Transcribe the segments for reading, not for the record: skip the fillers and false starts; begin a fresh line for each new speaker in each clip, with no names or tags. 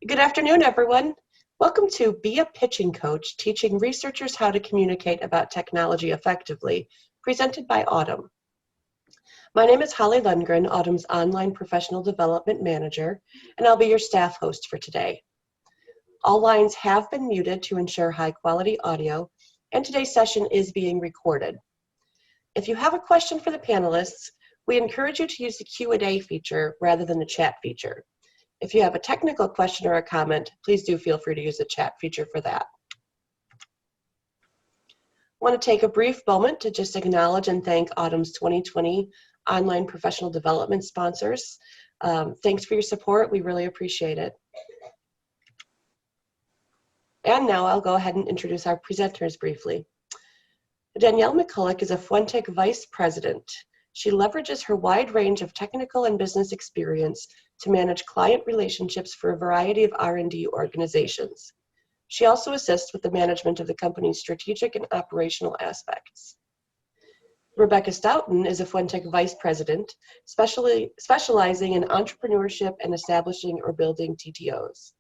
Good afternoon, everyone. Welcome to Be a Pitching Coach, teaching researchers how to communicate about technology effectively, presented by Autumn. My name is Holly Lundgren, Autumn's online professional development manager, and I'll be your staff host for today. All lines have been muted to ensure high-quality audio, and today's session is being recorded. If you have a question for the panelists, we encourage you to use the Q&A feature rather than the chat feature. If you have a technical question or a comment, please do feel free to use the chat feature for that. I want to take a brief moment to just acknowledge and thank Autumn's 2020 online professional development sponsors. Thanks for your support. We really appreciate it. And now I'll go ahead and introduce our presenters briefly. Danielle McCulloch is a Fuentech Vice President. She leverages her wide range of technical and business experience to manage client relationships for a variety of R&D organizations. She also assists with the management of the company's strategic and operational aspects. Rebecca Stoughton is a Fuentech Vice President, specializing in entrepreneurship and establishing or building TTOs.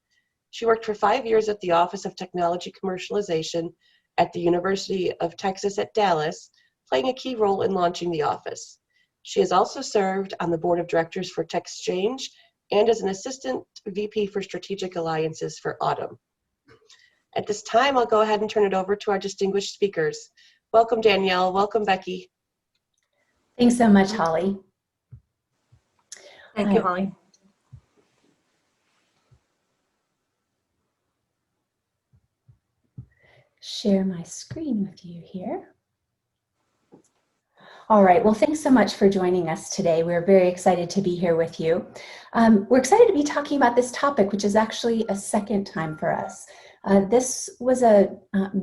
She worked for 5 years at the Office of Technology Commercialization at the University of Texas at Dallas, playing a key role in launching the office. She has also served on the board of directors for TechXchange and as an assistant VP for strategic alliances for Autumn. At this time, I'll go ahead and turn it over to our distinguished speakers. Welcome, Danielle. Welcome, Becky.
Thanks so much, Holly.
Thank you, Holly.
Share my screen with you here. All right, well, thanks so much for joining us today. We're very excited to be here with you. We're excited to be talking about this topic, which is actually a second time for us. This was a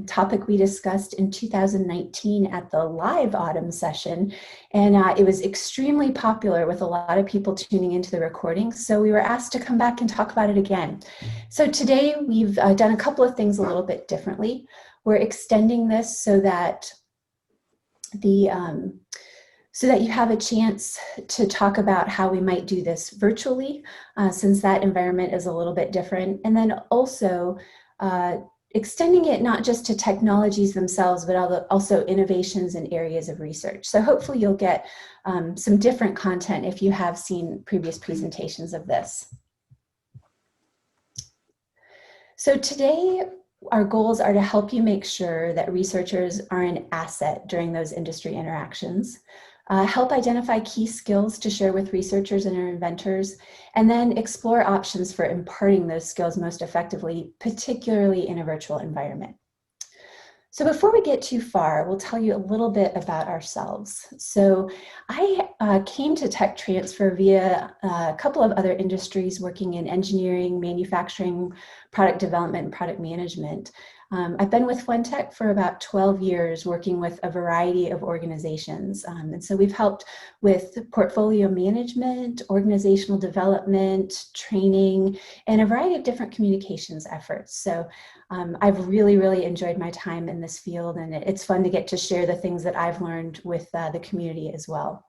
topic we discussed in 2019 at the live Autumn session, and it was extremely popular with a lot of people tuning into the recording, so we were asked to come back and talk about it again. So today we've done a couple of things a little bit differently. We're extending this so that you have a chance to talk about how we might do this virtually, since that environment is a little bit different. And then also extending it not just to technologies themselves, but also innovations in areas of research. So hopefully you'll get some different content if you have seen previous presentations of this. So today, our goals are to help you make sure that researchers are an asset during those industry interactions, help identify key skills to share with researchers and our inventors, and then explore options for imparting those skills most effectively, particularly in a virtual environment. So before we get too far, we'll tell you a little bit about ourselves. So I came to tech transfer via a couple of other industries working in engineering, manufacturing, product development, and product management. I've been with Fuentech for about 12 years, working with a variety of organizations. And so we've helped with portfolio management, organizational development, training, and a variety of different communications efforts. So I've really enjoyed my time in this field, and it's fun to get to share the things that I've learned with the community as well.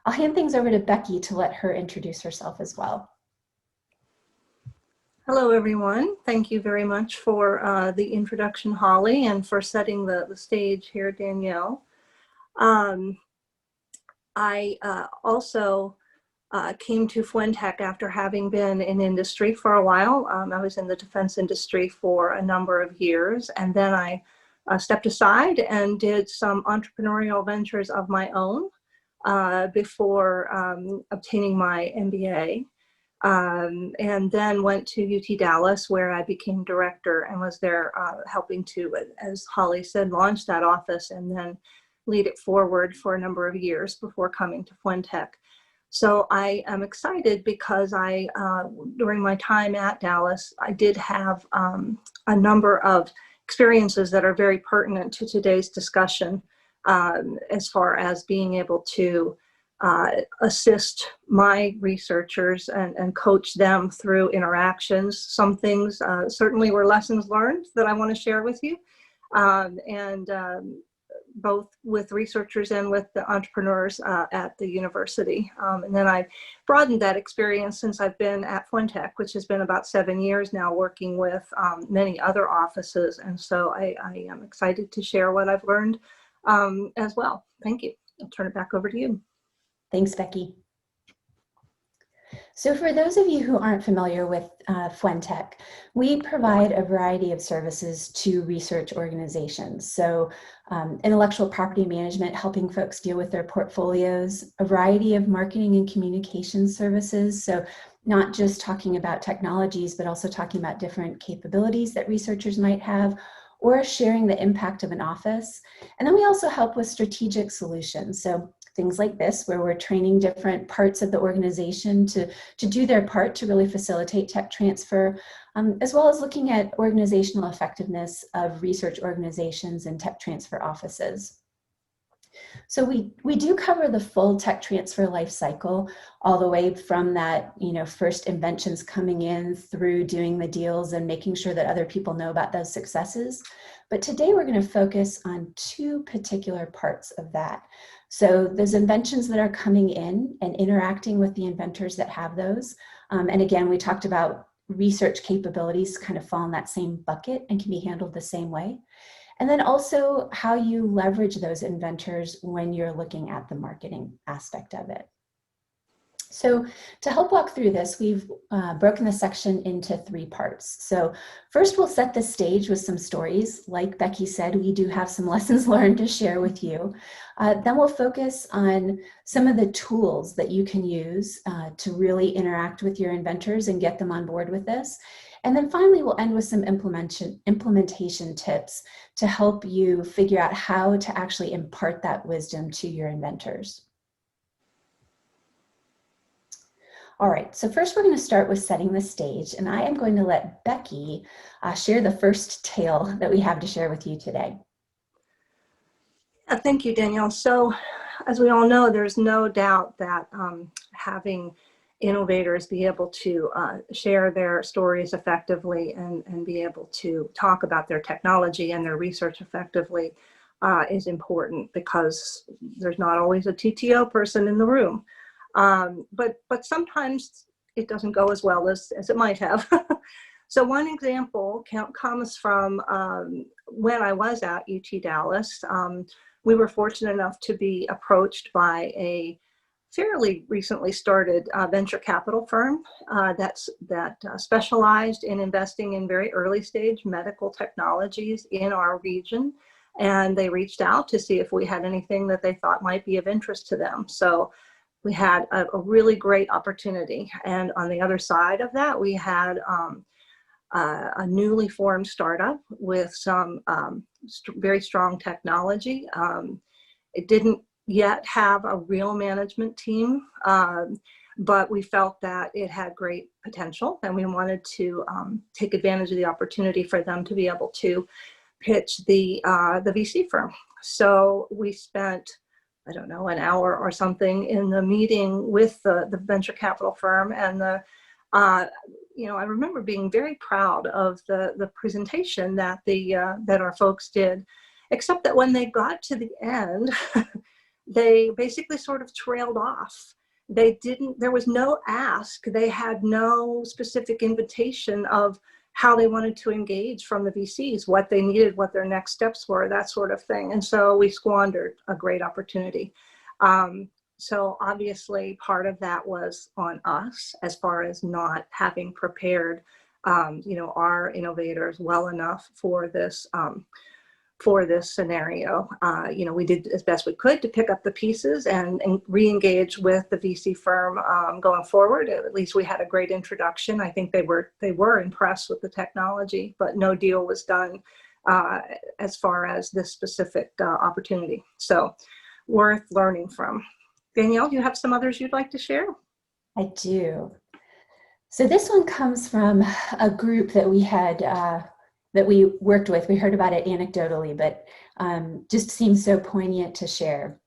I'll hand things over to Becky to let her introduce herself as well.
Hello, everyone. Thank you very much for the introduction, Holly, and for setting the stage here, Danielle. I also came to Fuentech after having been in industry for a while. I was in the defense industry for a number of years, and then I stepped aside and did some entrepreneurial ventures of my own before obtaining my MBA. And then went to UT Dallas, where I became director and was there helping to, as Holly said, launch that office and then lead it forward for a number of years before coming to Fuentech. So I am excited because during my time at Dallas, I did have a number of experiences that are very pertinent to today's discussion, as far as being able to assist my researchers and coach them through interactions. Some things certainly were lessons learned that I want to share with you. both with researchers and with the entrepreneurs at the university. And then I've broadened that experience since I've been at Fuentech, which has been about 7 years now, working with many other offices. And so I am excited to share what I've learned as well. Thank you. I'll turn it back over to you.
Thanks, Becky. So for those of you who aren't familiar with Fuentech, we provide a variety of services to research organizations. So intellectual property management, helping folks deal with their portfolios, a variety of marketing and communication services. So not just talking about technologies, but also talking about different capabilities that researchers might have, or sharing the impact of an office. And then we also help with strategic solutions. So things like this, where we're training different parts of the organization to do their part to really facilitate tech transfer, as well as looking at organizational effectiveness of research organizations and tech transfer offices. So we do cover the full tech transfer life cycle, all the way from that, first inventions coming in through doing the deals and making sure that other people know about those successes. But today we're going to focus on two particular parts of that. So those inventions that are coming in and interacting with the inventors that have those. And again, we talked about research capabilities kind of fall in that same bucket and can be handled the same way. And then also how you leverage those inventors when you're looking at the marketing aspect of it. So to help walk through this, we've broken the section into 3 parts. So first we'll set the stage with some stories. Like Becky said, we do have some lessons learned to share with you. Then we'll focus on some of the tools that you can use to really interact with your inventors and get them on board with this. And then finally, we'll end with some implementation tips to help you figure out how to actually impart that wisdom to your inventors. All right, so first we're going to start with setting the stage, and I am going to let Becky share the first tale that we have to share with you today.
Thank you, Danielle. So as we all know, there's no doubt that having innovators be able to share their stories effectively and be able to talk about their technology and their research effectively is important, because there's not always a TTO person in the room. But sometimes it doesn't go as well as it might have. So one example comes from when I was at UT Dallas. We were fortunate enough to be approached by a fairly recently started venture capital firm that specialized in investing in very early stage medical technologies in our region. And they reached out to see if we had anything that they thought might be of interest to them. So we had a really great opportunity. And on the other side of that, we had a newly formed startup with some very strong technology. It didn't yet have a real management team, but we felt that it had great potential, and we wanted to take advantage of the opportunity for them to be able to pitch the VC firm. So we spent, I don't know, an hour or something in the meeting with the venture capital firm, and I remember being very proud of the presentation that our folks did, except that when they got to the end, they basically sort of trailed off. There was no ask. They had no specific invitation of how they wanted to engage from the VCs, what they needed, what their next steps were, that sort of thing. And so we squandered a great opportunity. So obviously part of that was on us, as far as not having prepared, our innovators well enough for this scenario. We did as best we could to pick up the pieces and re-engage with the VC firm going forward. At least we had a great introduction. I think they were impressed with the technology, but no deal was done as far as this specific opportunity. So worth learning from. Danielle, do you have some others you'd like to share?
I do. So this one comes from a group that we had that we worked with. We heard about it anecdotally, but just seems so poignant to share.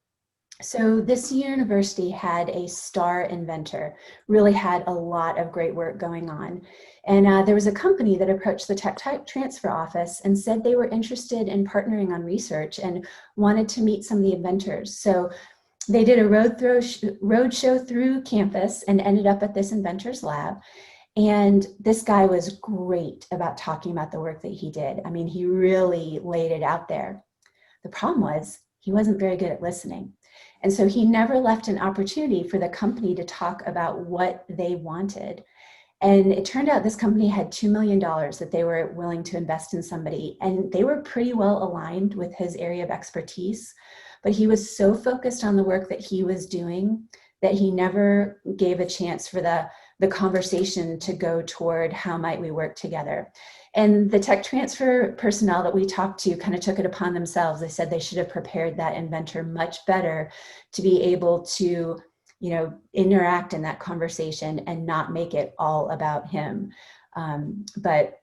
So this university had a star inventor, really had a lot of great work going on. And there was a company that approached the tech transfer office and said they were interested in partnering on research and wanted to meet some of the inventors. So they did a road show through campus and ended up at this inventor's lab. And this guy was great about talking about the work that he did. I mean, he really laid it out there. The problem was he wasn't very good at listening. And so he never left an opportunity for the company to talk about what they wanted. And it turned out this company had $2 million that they were willing to invest in somebody. And they were pretty well aligned with his area of expertise. But he was so focused on the work that he was doing that he never gave a chance for the conversation to go toward how might we work together. And the tech transfer personnel that we talked to kind of took it upon themselves. They said they should have prepared that inventor much better to be able to, you know, interact in that conversation and not make it all about him. But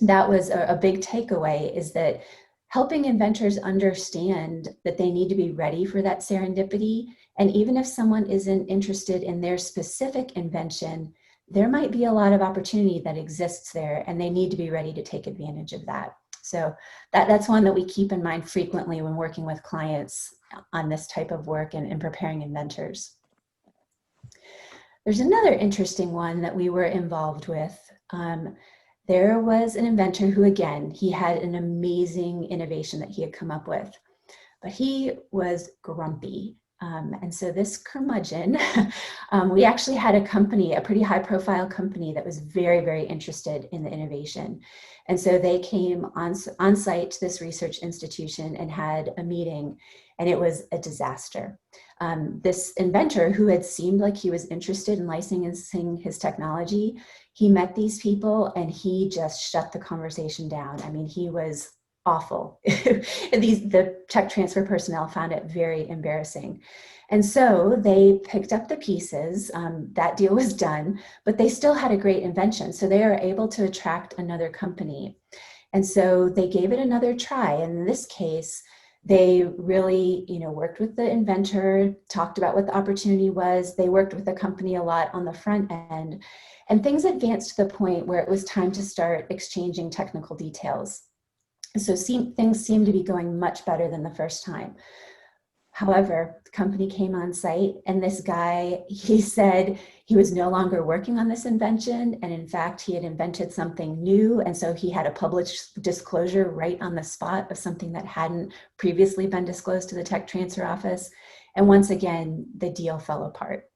that was a big takeaway, is that helping inventors understand that they need to be ready for that serendipity. And even if someone isn't interested in their specific invention, there might be a lot of opportunity that exists there, and they need to be ready to take advantage of that. So that's one that we keep in mind frequently when working with clients on this type of work and preparing inventors. There's another interesting one that we were involved with. There was an inventor who, again, he had an amazing innovation that he had come up with, but he was grumpy. And so this curmudgeon, we actually had a company, a pretty high profile company that was very, very interested in the innovation. And so they came on site to this research institution and had a meeting, and it was a disaster. This inventor, who had seemed like he was interested in licensing his technology, he met these people and he just shut the conversation down. I mean, he was awful. The tech transfer personnel found it very embarrassing. And so they picked up the pieces. That deal was done, but they still had a great invention. So they are able to attract another company. And so they gave it another try. And in this case, they really, worked with the inventor, talked about what the opportunity was. They worked with the company a lot on the front end, and things advanced to the point where it was time to start exchanging technical details. So things seemed to be going much better than the first time. However, the company came on site, and this guy, he said he was no longer working on this invention. And in fact, he had invented something new. And so he had a published disclosure right on the spot of something that hadn't previously been disclosed to the tech transfer office. And once again, the deal fell apart.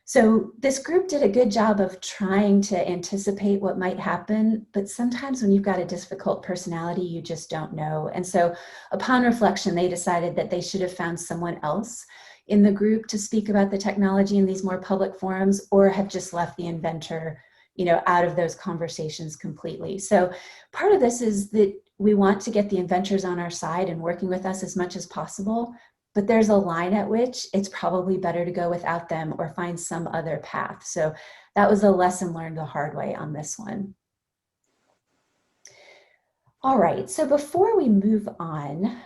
So this group did a good job of trying to anticipate what might happen, but sometimes when you've got a difficult personality, you just don't know. And so upon reflection, they decided that they should have found someone else in the group to speak about the technology in these more public forums, or have just left the inventor, out of those conversations completely. So part of this is that we want to get the inventors on our side and working with us as much as possible. But there's a line at which it's probably better to go without them or find some other path. So that was a lesson learned the hard way on this one. All right, so before we move on,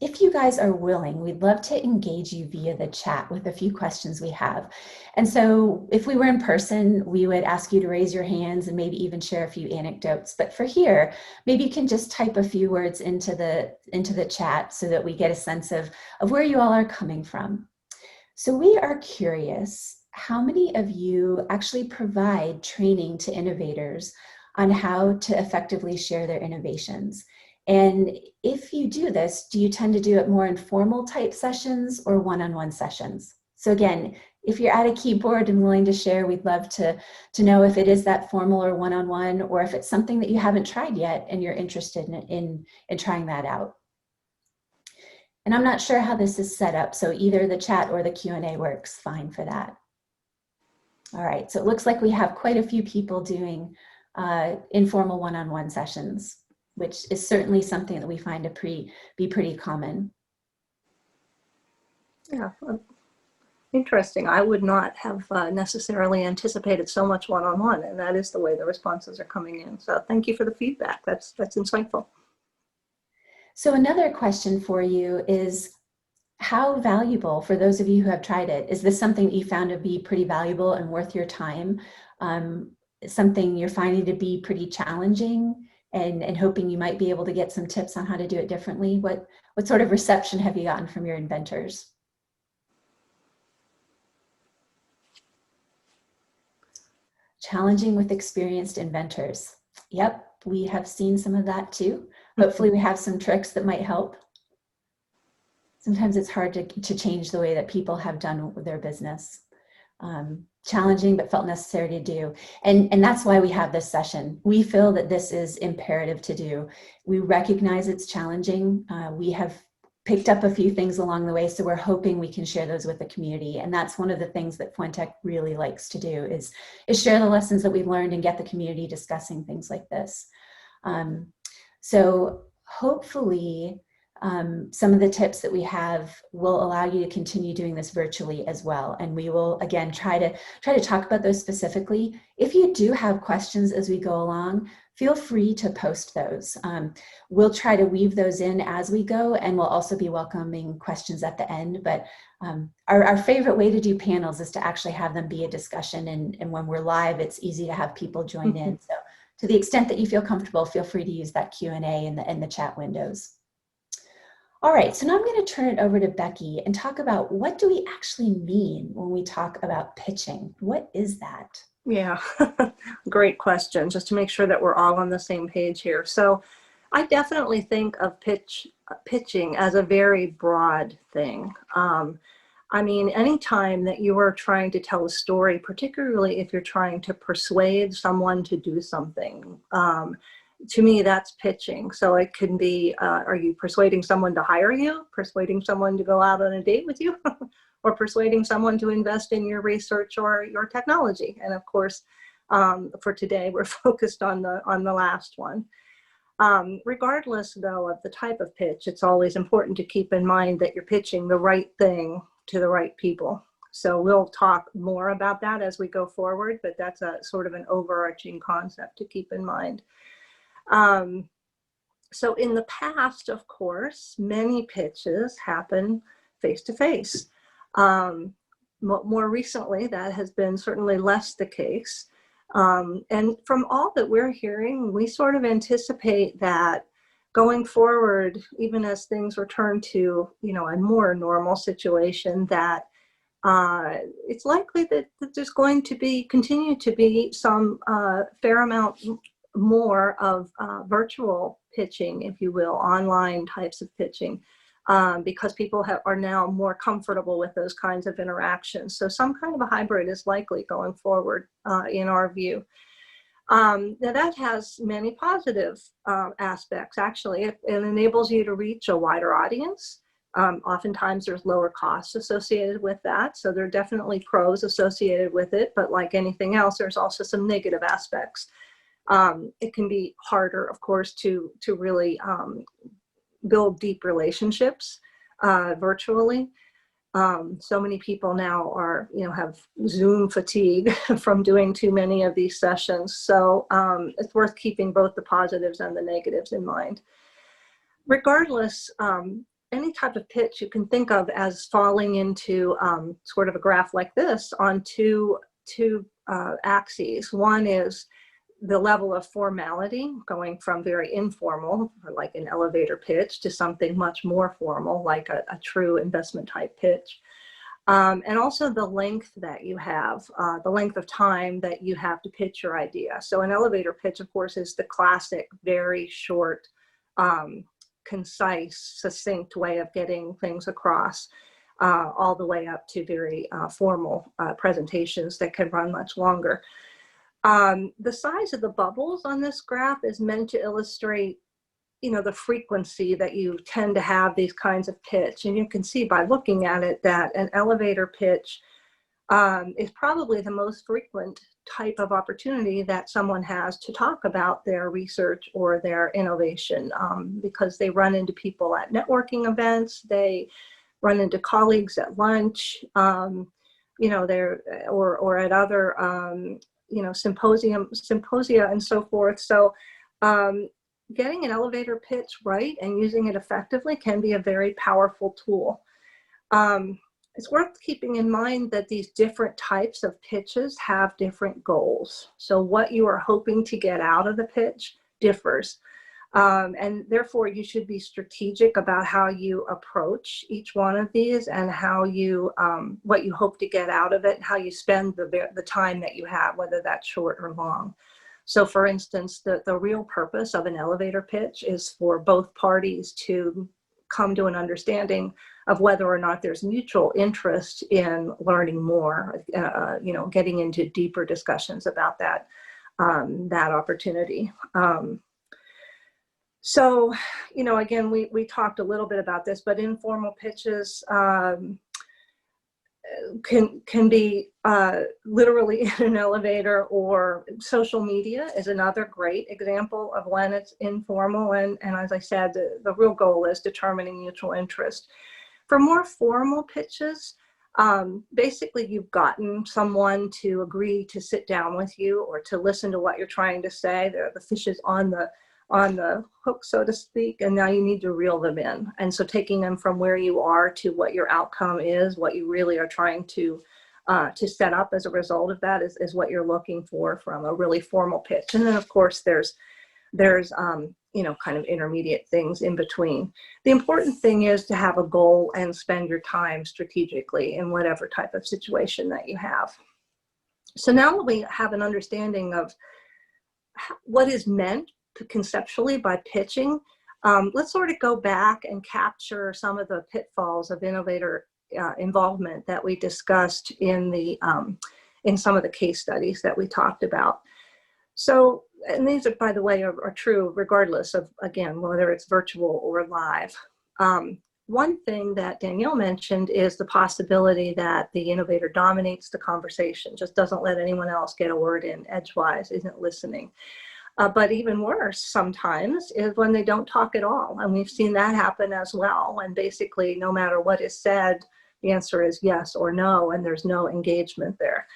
if you guys are willing, we'd love to engage you via the chat with a few questions we have. And so if we were in person, we would ask you to raise your hands and maybe even share a few anecdotes. But for here, maybe you can just type a few words into the chat so that we get a sense of where you all are coming from. So we are curious, how many of you actually provide training to innovators on how to effectively share their innovations? And if you do this, do you tend to do it more in formal type sessions or one-on-one sessions? So again, if you're at a keyboard and willing to share, we'd love to know if it is that formal or one-on-one, or if it's something that you haven't tried yet and you're interested in trying that out. And I'm not sure how this is set up, so either the chat or the Q&A works fine for that. All right, so it looks like we have quite a few people doing informal one-on-one sessions, which is certainly something that we find to be pretty common.
Yeah, interesting. I would not have necessarily anticipated so much one-on-one, and that is the way the responses are coming in. So thank you for the feedback. That's insightful.
So another question for you is, how valuable, for those of you who have tried it, is this something that you found to be pretty valuable and worth your time? Something you're finding to be pretty challenging and hoping you might be able to get some tips on how to do it differently? What sort of reception have you gotten from your inventors? Challenging with experienced inventors. Yep, we have seen some of that too. Hopefully we have some tricks that might help. Sometimes it's hard to change the way that people have done their business. Challenging, but felt necessary to do. And that's why we have this session. We feel that this is imperative to do. We recognize it's challenging. We have picked up a few things along the way, so we're hoping we can share those with the community. And that's one of the things that Fuentech really likes to do is share the lessons that we've learned and get the community discussing things like this. So hopefully, some of the tips that we have will allow you to continue doing this virtually as well. And we will, again, try to talk about those specifically. If you do have questions as we go along, feel free to post those. We'll try to weave those in as we go, and we'll also be welcoming questions at the end. But our favorite way to do panels is to actually have them be a discussion. And when we're live, it's easy to have people join in. So to the extent that you feel comfortable, feel free to use that Q&A in the chat windows. All right, so now I'm going to turn it over to Becky and talk about what do we actually mean when we talk about pitching? What is that?
Yeah, great question, just to make sure that we're all on the same page here. So I definitely think of pitching as a very broad thing. I mean, anytime that you are trying to tell a story, particularly if you're trying to persuade someone to do something, to me, that's pitching. So it can be, are you persuading someone to hire you, persuading someone to go out on a date with you, or persuading someone to invest in your research or your technology? And of course, for today, we're focused on the last one. Regardless, though, of the type of pitch, it's always important to keep in mind that you're pitching the right thing to the right people. So we'll talk more about that as we go forward, but that's a sort of an overarching concept to keep in mind. So in the past, of course, many pitches happen face-to-face. More recently, that has been certainly less the case. And from all that we're hearing, we sort of anticipate that going forward, even as things return to, a more normal situation, that it's likely that there's going to continue to be some fair amount more of virtual pitching, if you will, online types of pitching, because people are now more comfortable with those kinds of interactions. So some kind of a hybrid is likely going forward in our view. Now that has many positive aspects, actually. It enables you to reach a wider audience. Oftentimes there's lower costs associated with that. So there are definitely pros associated with it, but like anything else, there's also some negative aspects. It can be harder, of course, to really build deep relationships virtually. So many people now have Zoom fatigue from doing too many of these sessions. So it's worth keeping both the positives and the negatives in mind. Regardless, any type of pitch you can think of as falling into sort of a graph like this on two axes. One is the level of formality, going from very informal, like an elevator pitch, to something much more formal, like a true investment type pitch. And also the length that you have, the length of time that you have to pitch your idea. So an elevator pitch, of course, is the classic, very short, concise, succinct way of getting things across, all the way up to very formal presentations that can run much longer. The size of the bubbles on this graph is meant to illustrate, the frequency that you tend to have these kinds of pitch. And you can see by looking at it that an elevator pitch is probably the most frequent type of opportunity that someone has to talk about their research or their innovation, because they run into people at networking events, they run into colleagues at lunch, they're or at other symposia and so forth. So getting an elevator pitch right and using it effectively can be a very powerful tool. It's worth keeping in mind that these different types of pitches have different goals. So what you are hoping to get out of the pitch differs. And therefore, you should be strategic about how you approach each one of these and how you, what you hope to get out of it, how you spend the time that you have, whether that's short or long. So for instance, the real purpose of an elevator pitch is for both parties to come to an understanding of whether or not there's mutual interest in learning more, getting into deeper discussions about that, that opportunity. So, again, we talked a little bit about this, but informal pitches can be literally in an elevator, or social media is another great example of when it's informal. And as I said, the real goal is determining mutual interest. For more formal pitches, basically you've gotten someone to agree to sit down with you or to listen to what you're trying to say. The fish is on the hook, so to speak, and now you need to reel them in. And so taking them from where you are to what your outcome is, what you really are trying to set up as a result of that is what you're looking for from a really formal pitch. And then of course there's kind of intermediate things in between. The important thing is to have a goal and spend your time strategically in whatever type of situation that you have. So now that we have an understanding of what is meant conceptually by pitching, let's sort of go back and capture some of the pitfalls of innovator involvement that we discussed in some of the case studies that we talked about. So, and these are, by the way, are true regardless of, again, whether it's virtual or live. One thing that Danielle mentioned is the possibility that the innovator dominates the conversation, just doesn't let anyone else get a word in edgewise, isn't listening. But even worse sometimes is when they don't talk at all. And we've seen that happen as well. And basically, no matter what is said, the answer is yes or no, and there's no engagement there.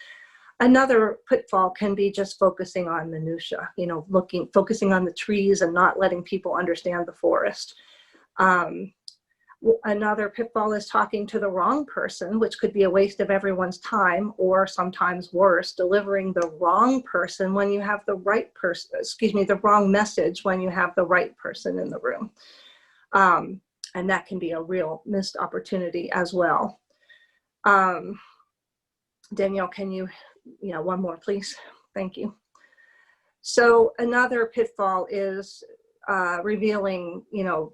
Another pitfall can be just focusing on minutia, focusing on the trees and not letting people understand the forest. Another pitfall is talking to the wrong person, which could be a waste of everyone's time, or sometimes worse, delivering the wrong person when you have the right person, the wrong message when you have the right person in the room. And that can be a real missed opportunity as well. Danielle, can you, one more, please? Thank you. So another pitfall is revealing,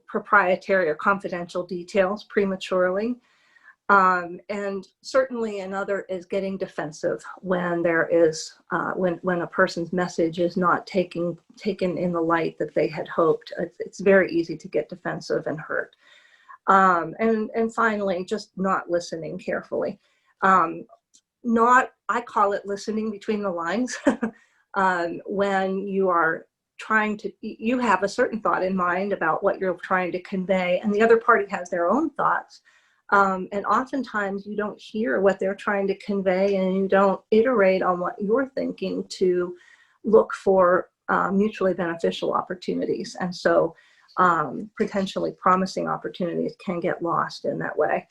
proprietary or confidential details prematurely. And certainly another is getting defensive when there is, when a person's message is not taken in the light that they had hoped. It's very easy to get defensive and hurt. And finally, just not listening carefully. I call it listening between the lines. When you are you have a certain thought in mind about what you're trying to convey, and the other party has their own thoughts. And oftentimes you don't hear what they're trying to convey, and you don't iterate on what you're thinking to look for mutually beneficial opportunities. And so potentially promising opportunities can get lost in that way.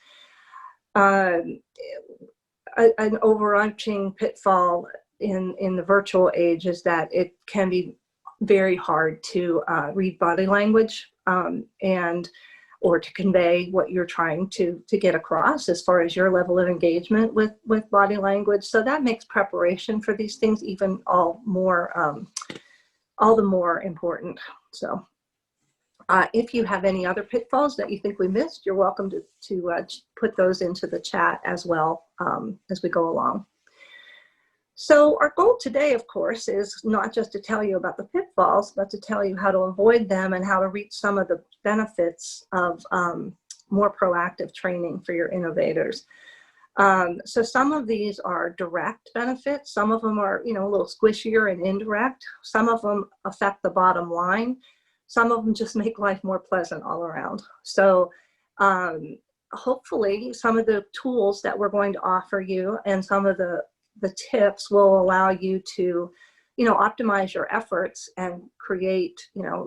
An overarching pitfall in the virtual age is that it can be very hard to read body language or to convey what you're trying to get across as far as your level of engagement with body language. So that makes preparation for these things even all the more important. So if you have any other pitfalls that you think we missed, you're welcome to put those into the chat as well as we go along. So our goal today, of course, is not just to tell you about the pitfalls, but to tell you how to avoid them and how to reach some of the benefits of more proactive training for your innovators. So some of these are direct benefits. Some of them are, a little squishier and indirect. Some of them affect the bottom line. Some of them just make life more pleasant all around. So hopefully some of the tools that we're going to offer you and some of the tips will allow you to, optimize your efforts and create,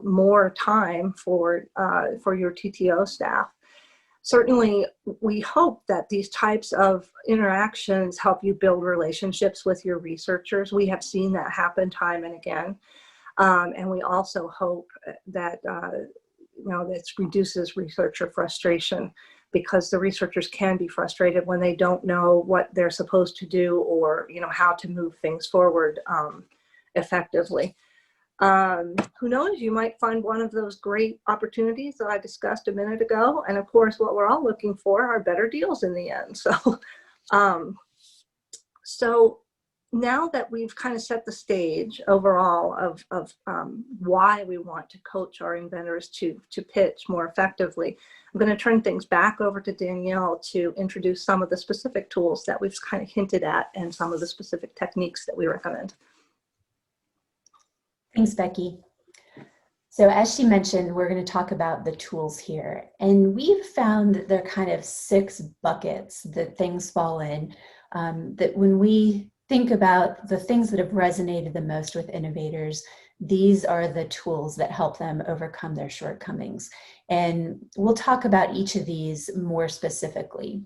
more time for your TTO staff. certainly we hope that these types of interactions help you build relationships with your researchers. We have seen that happen time and again. And we also hope that, this reduces researcher frustration, because the researchers can be frustrated when they don't know what they're supposed to do, or, how to move things forward effectively. Who knows, you might find one of those great opportunities that I discussed a minute ago. And of course, what we're all looking for are better deals in the end. So now that we've kind of set the stage overall of why we want to coach our inventors to pitch more effectively, I'm going to turn things back over to Danielle to introduce some of the specific tools that we've kind of hinted at and some of the specific techniques that we recommend.
Thanks, Becky. So as she mentioned, we're going to talk about the tools here. And we've found that there are kind of 6 buckets that things fall in, that when we think about the things that have resonated the most with innovators, these are the tools that help them overcome their shortcomings. And we'll talk about each of these more specifically.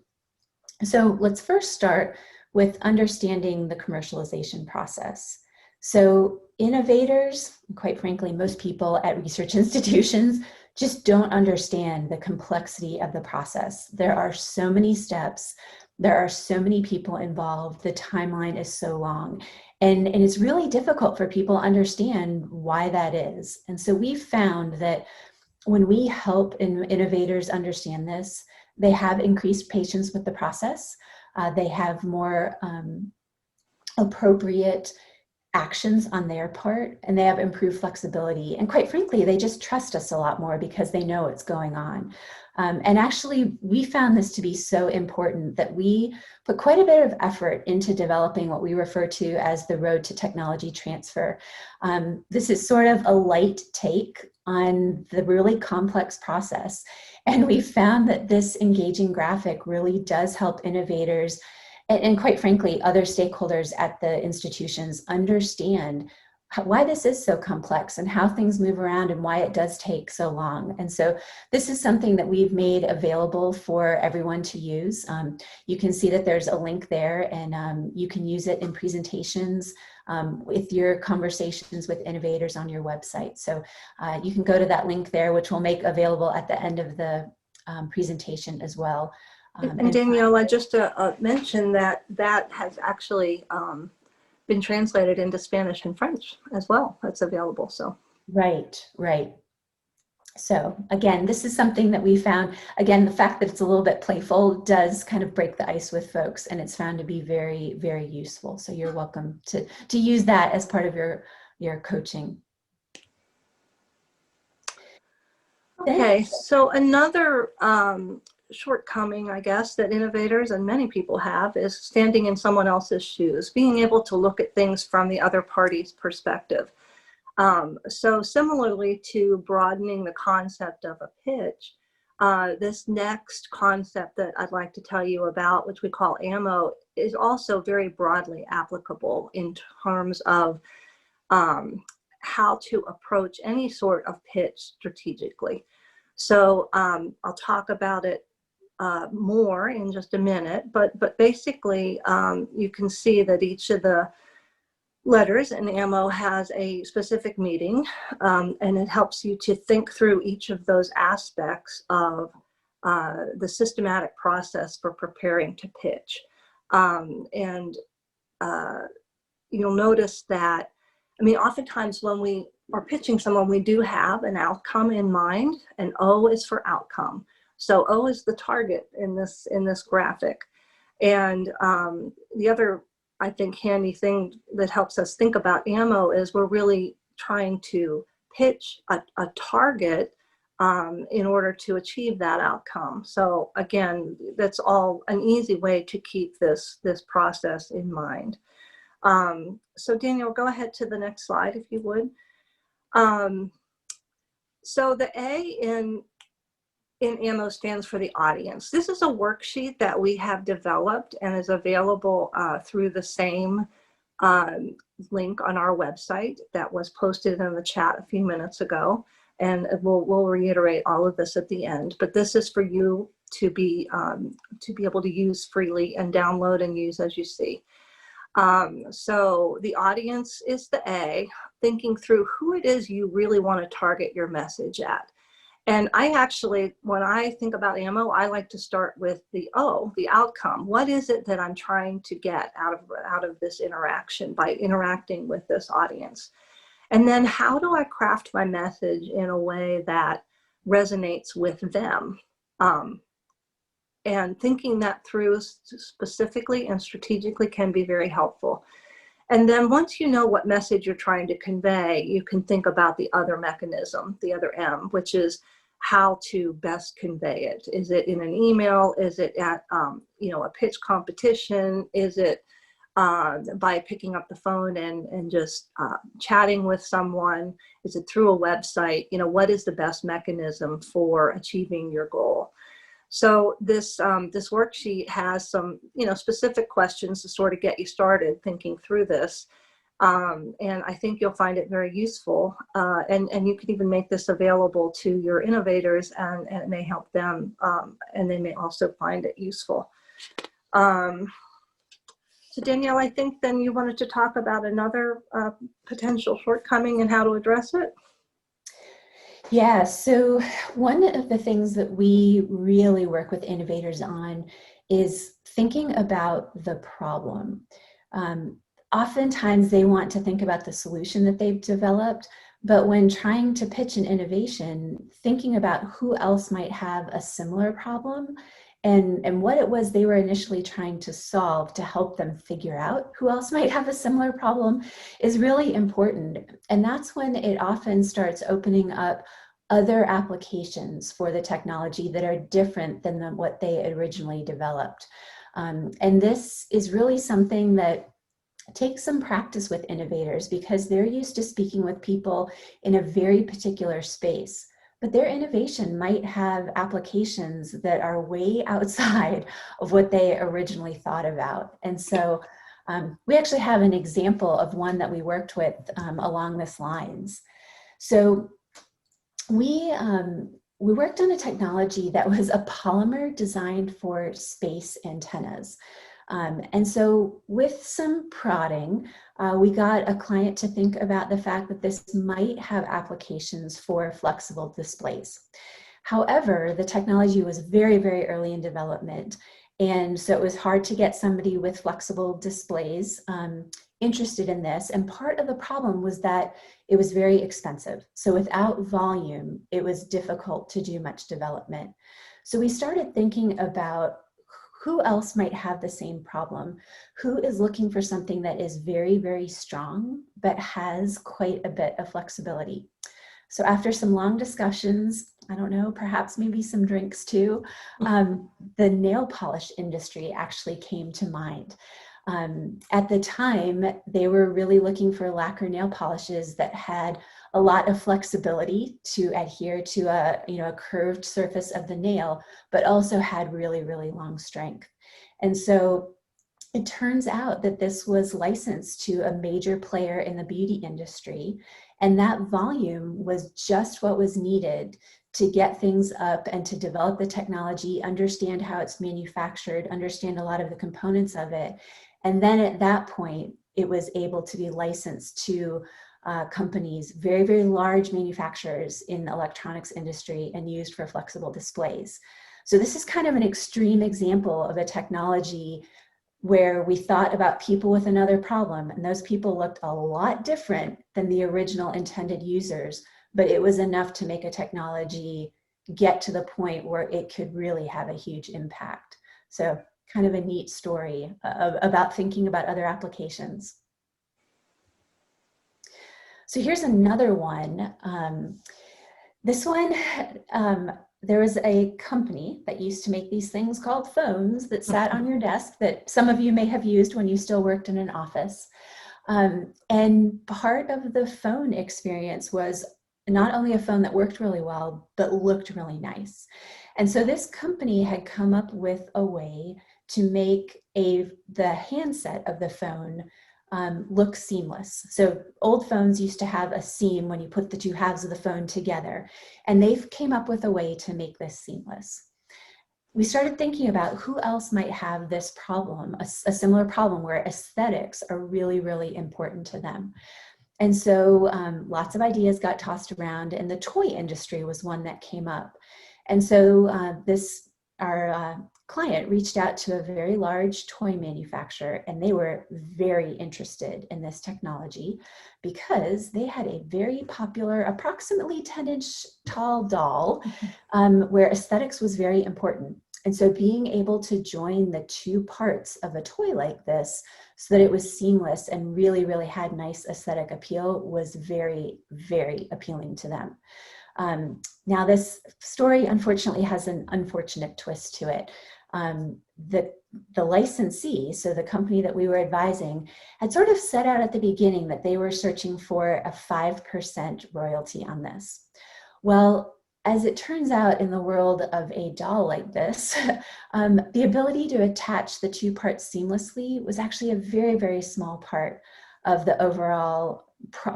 So let's first start with understanding the commercialization process. So innovators, quite frankly, most people at research institutions just don't understand the complexity of the process. There are so many steps. There are so many people involved. The timeline is so long. And it's really difficult for people to understand why that is. And so we've found that when we help innovators understand this, they have increased patience with the process. They have more appropriate actions on their part, and they have improved flexibility. And quite frankly, they just trust us a lot more because they know what's going on. And actually, we found this to be so important that we put quite a bit of effort into developing what we refer to as the road to technology transfer. This is sort of a light take on the really complex process. And we found that this engaging graphic really does help innovators and quite frankly, other stakeholders at the institutions understand why this is so complex and how things move around and why it does take so long. And so this is something that we've made available for everyone to use. You can see that there's a link there, and you can use it in presentations with your conversations with innovators on your website. So you can go to that link there, which we'll make available at the end of the presentation as well.
And Danielle, I just mentioned that has actually been translated into Spanish and French as well. That's available. So
right. So again, this is something that we found. Again, the fact that it's a little bit playful does kind of break the ice with folks, and it's found to be very, very useful. So you're welcome to use that as part of your coaching.
Okay, so another shortcoming, I guess, that innovators and many people have is standing in someone else's shoes, being able to look at things from the other party's perspective. So similarly to broadening the concept of a pitch, this next concept that I'd like to tell you about, which we call AMO, is also very broadly applicable in terms of how to approach any sort of pitch strategically. So I'll talk about it more in just a minute, but basically you can see that each of the letters in AMO has a specific meaning, and it helps you to think through each of those aspects of the systematic process for preparing to pitch. And you'll notice that, I mean, oftentimes when we are pitching someone, we do have an outcome in mind, and O is for outcome. So O is the target in this graphic. And the other, I think, handy thing that helps us think about AMO is we're really trying to pitch a target in order to achieve that outcome. So again, that's all an easy way to keep this process in mind. So Daniel, go ahead to the next slide if you would. So the A in AMO stands for the audience. This is a worksheet that we have developed and is available through the same link on our website that was posted in the chat a few minutes ago. And we'll reiterate all of this at the end, but this is for you to be able to use freely and download and use as you see. So the audience is the A, thinking through who it is you really want to target your message at. And I actually, when I think about ammo, I like to start with the O, the outcome. What is it that I'm trying to get out of this interaction by interacting with this audience? And then how do I craft my message in a way that resonates with them? And thinking that through specifically and strategically can be very helpful. And then once you know what message you're trying to convey, you can think about the other mechanism, the other M, which is how to best convey it. Is it in an email? Is it at a pitch competition? Is it by picking up the phone and just chatting with someone? Is it through a website? What is the best mechanism for achieving your goal? So this worksheet has some specific questions to sort of get you started thinking through this, and I think you'll find it very useful. And you can even make this available to your innovators, and it may help them, and they may also find it useful. So Danielle, I think then you wanted to talk about another potential shortcoming and how to address it.
Yeah, so one of the things that we really work with innovators on is thinking about the problem. Oftentimes they want to think about the solution that they've developed, but when trying to pitch an innovation, thinking about who else might have a similar problem and what it was they were initially trying to solve to help them figure out who else might have a similar problem is really important. And that's when it often starts opening up other applications for the technology that are different than what they originally developed. And this is really something that takes some practice with innovators because they're used to speaking with people in a very particular space. But their innovation might have applications that are way outside of what they originally thought about. And so we actually have an example of one that we worked with along this lines. So we worked on a technology that was a polymer designed for space antennas. And so with some prodding, we got a client to think about the fact that this might have applications for flexible displays. However, the technology was very, very early in development. And so it was hard to get somebody with flexible displays interested in this. And part of the problem was that it was very expensive. So without volume, it was difficult to do much development. So we started thinking about who else might have the same problem? Who is looking for something that is very, very strong, but has quite a bit of flexibility? So after some long discussions, I don't know, perhaps maybe some drinks too, the nail polish industry actually came to mind. At the time, they were really looking for lacquer nail polishes that had a lot of flexibility to adhere to a curved surface of the nail, but also had really, really long strength. And so it turns out that this was licensed to a major player in the beauty industry, and that volume was just what was needed to get things up and to develop the technology, understand how it's manufactured, understand a lot of the components of it. And then at that point, it was able to be licensed to companies, very, very large manufacturers in the electronics industry and used for flexible displays. So this is kind of an extreme example of a technology where we thought about people with another problem, and those people looked a lot different than the original intended users, but it was enough to make a technology get to the point where it could really have a huge impact. So kind of a neat story about thinking about other applications. So here's another one. This one, there was a company that used to make these things called phones that sat on your desk that some of you may have used when you still worked in an office. And part of the phone experience was not only a phone that worked really well, but looked really nice. And so this company had come up with a way to make the handset of the phone look seamless. So old phones used to have a seam when you put the two halves of the phone together, and they came up with a way to make this seamless. we started thinking about who else might have this problem, a similar problem where aesthetics are really, really important to them. And so lots of ideas got tossed around, and the toy industry was one that came up. And so our client reached out to a very large toy manufacturer, and they were very interested in this technology because they had a very popular, approximately 10-inch tall doll where aesthetics was very important. And so being able to join the two parts of a toy like this so that it was seamless and really, really had nice aesthetic appeal was very, very appealing to them. Now this story unfortunately has an unfortunate twist to it. The licensee, so the company that we were advising, had sort of set out at the beginning that they were searching for a 5% royalty on this. Well, as it turns out, in the world of a doll like this, the ability to attach the two parts seamlessly was actually a very, very small part of the overall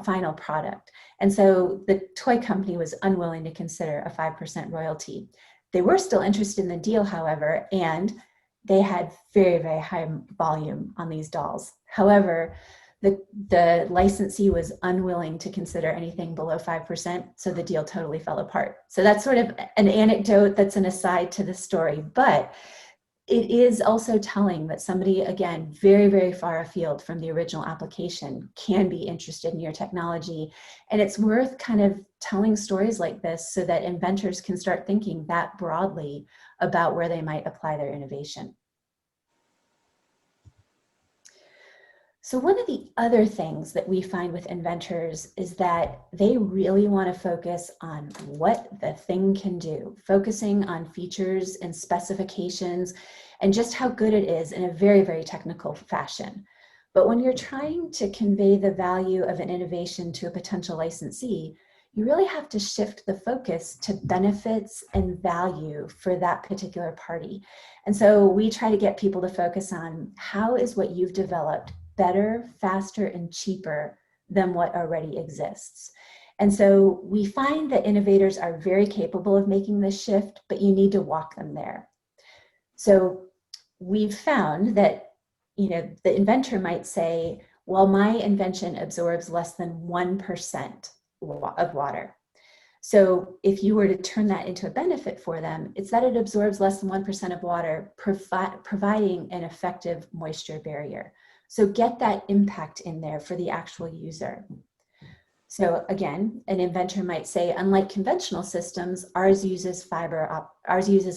final product. And so the toy company was unwilling to consider a 5% royalty. They were still interested in the deal, however, and they had very, very high volume on these dolls. However, the licensee was unwilling to consider anything below 5%, so the deal totally fell apart. So that's sort of an anecdote that's an aside to the story, but it is also telling that somebody, again, very, very far afield from the original application can be interested in your technology. And it's worth kind of telling stories like this so that inventors can start thinking that broadly about where they might apply their innovation. So one of the other things that we find with inventors is that they really want to focus on what the thing can do, focusing on features and specifications and just how good it is in a very, very technical fashion. But when you're trying to convey the value of an innovation to a potential licensee, you really have to shift the focus to benefits and value for that particular party. And so we try to get people to focus on how is what you've developed better, faster, and cheaper than what already exists. And so we find that innovators are very capable of making this shift, but you need to walk them there. So we've found that, the inventor might say, well, my invention absorbs less than 1% of water. So if you were to turn that into a benefit for them, it's that it absorbs less than 1% of water, providing an effective moisture barrier. So get that impact in there for the actual user. So again, an inventor might say, unlike conventional systems, ours uses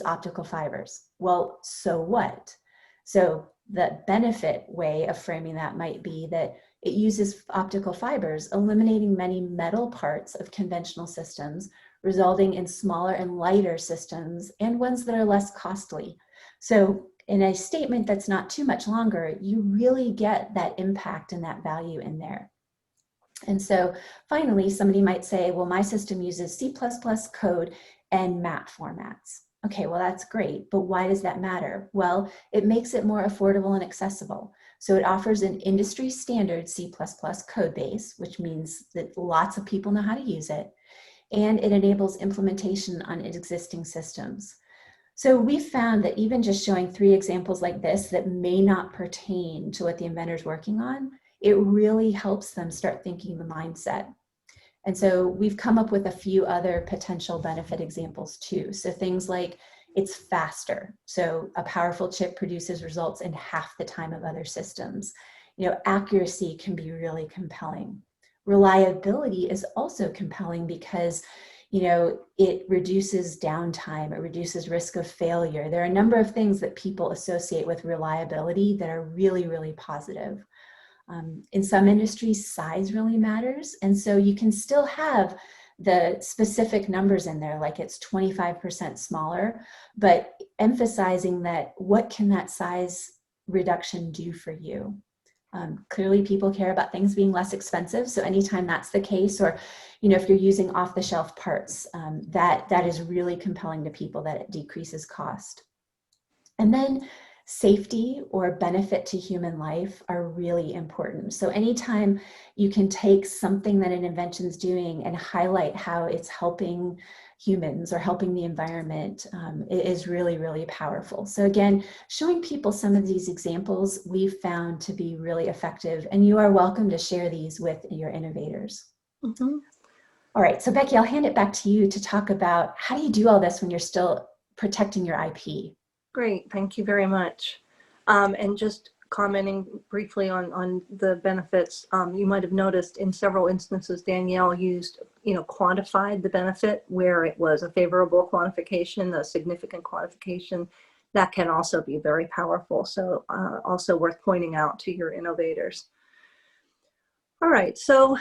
optical fibers. Well, so what? So the benefit way of framing that might be that it uses optical fibers, eliminating many metal parts of conventional systems, resulting in smaller and lighter systems and ones that are less costly. So in a statement that's not too much longer, you really get that impact and that value in there. And so finally, somebody might say, well, my system uses C++ code and MAT formats. Okay, well, that's great, but why does that matter? Well, it makes it more affordable and accessible. So it offers an industry standard C++ code base, which means that lots of people know how to use it, and it enables implementation on existing systems. So we found that even just showing 3 examples like this that may not pertain to what the inventor's working on, it really helps them start thinking the mindset. And so we've come up with a few other potential benefit examples too. So things like it's faster. So a powerful chip produces results in half the time of other systems. Accuracy can be really compelling. Reliability is also compelling because it reduces downtime, it reduces risk of failure. There are a number of things that people associate with reliability that are really, really positive. In some industries, size really matters. And so you can still have the specific numbers in there, like it's 25% smaller, but emphasizing that what can that size reduction do for you? Clearly people care about things being less expensive. So anytime that's the case, or if you're using off-the-shelf parts, that is really compelling to people that it decreases cost. And then safety or benefit to human life are really important. So anytime you can take something that an invention is doing and highlight how it's helping humans or helping the environment, it is really, really powerful. So again, showing people some of these examples we've found to be really effective, and you are welcome to share these with your innovators.
Mm-hmm.
All right, so Becky, I'll hand it back to you to talk about how do you do all this when you're still protecting your IP?
Great, thank you very much. And just commenting briefly on the benefits, you might have noticed in several instances Danielle used, quantified the benefit where it was a favorable quantification, a significant quantification. That can also be very powerful. So also worth pointing out to your innovators. All right, so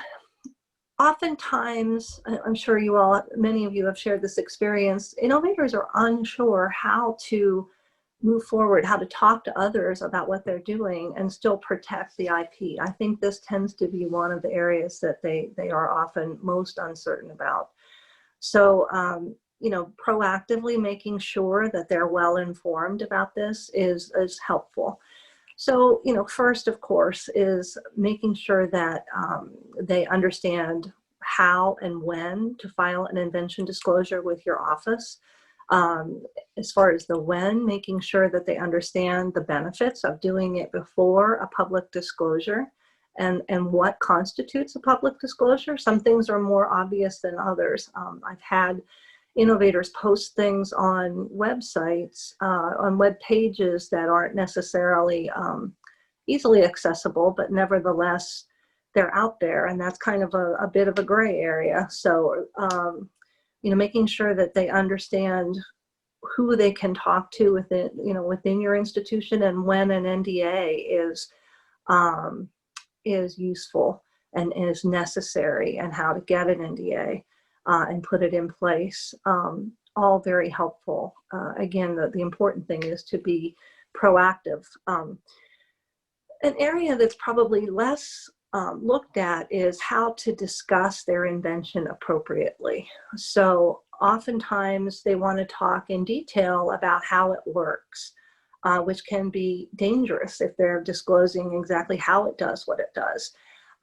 oftentimes, I'm sure many of you have shared this experience, innovators are unsure how to move forward, how to talk to others about what they're doing and still protect the IP. I think this tends to be one of the areas that they are often most uncertain about. So, proactively making sure that they're well informed about this is helpful. So, first, of course, is making sure that they understand how and when to file an invention disclosure with your office. As far as the when, making sure that they understand the benefits of doing it before a public disclosure and what constitutes a public disclosure. Some things are more obvious than others. I've had innovators post things on websites, on web pages that aren't necessarily easily accessible, but nevertheless, they're out there, and that's kind of a bit of a gray area. So, making sure that they understand who they can talk to within your institution, and when an NDA is useful and is necessary, and how to get an NDA and put it in place. All very helpful. Again, the important thing is to be proactive. An area that's probably less looked at is how to discuss their invention appropriately. So oftentimes they want to talk in detail about how it works, which can be dangerous if they're disclosing exactly how it does what it does.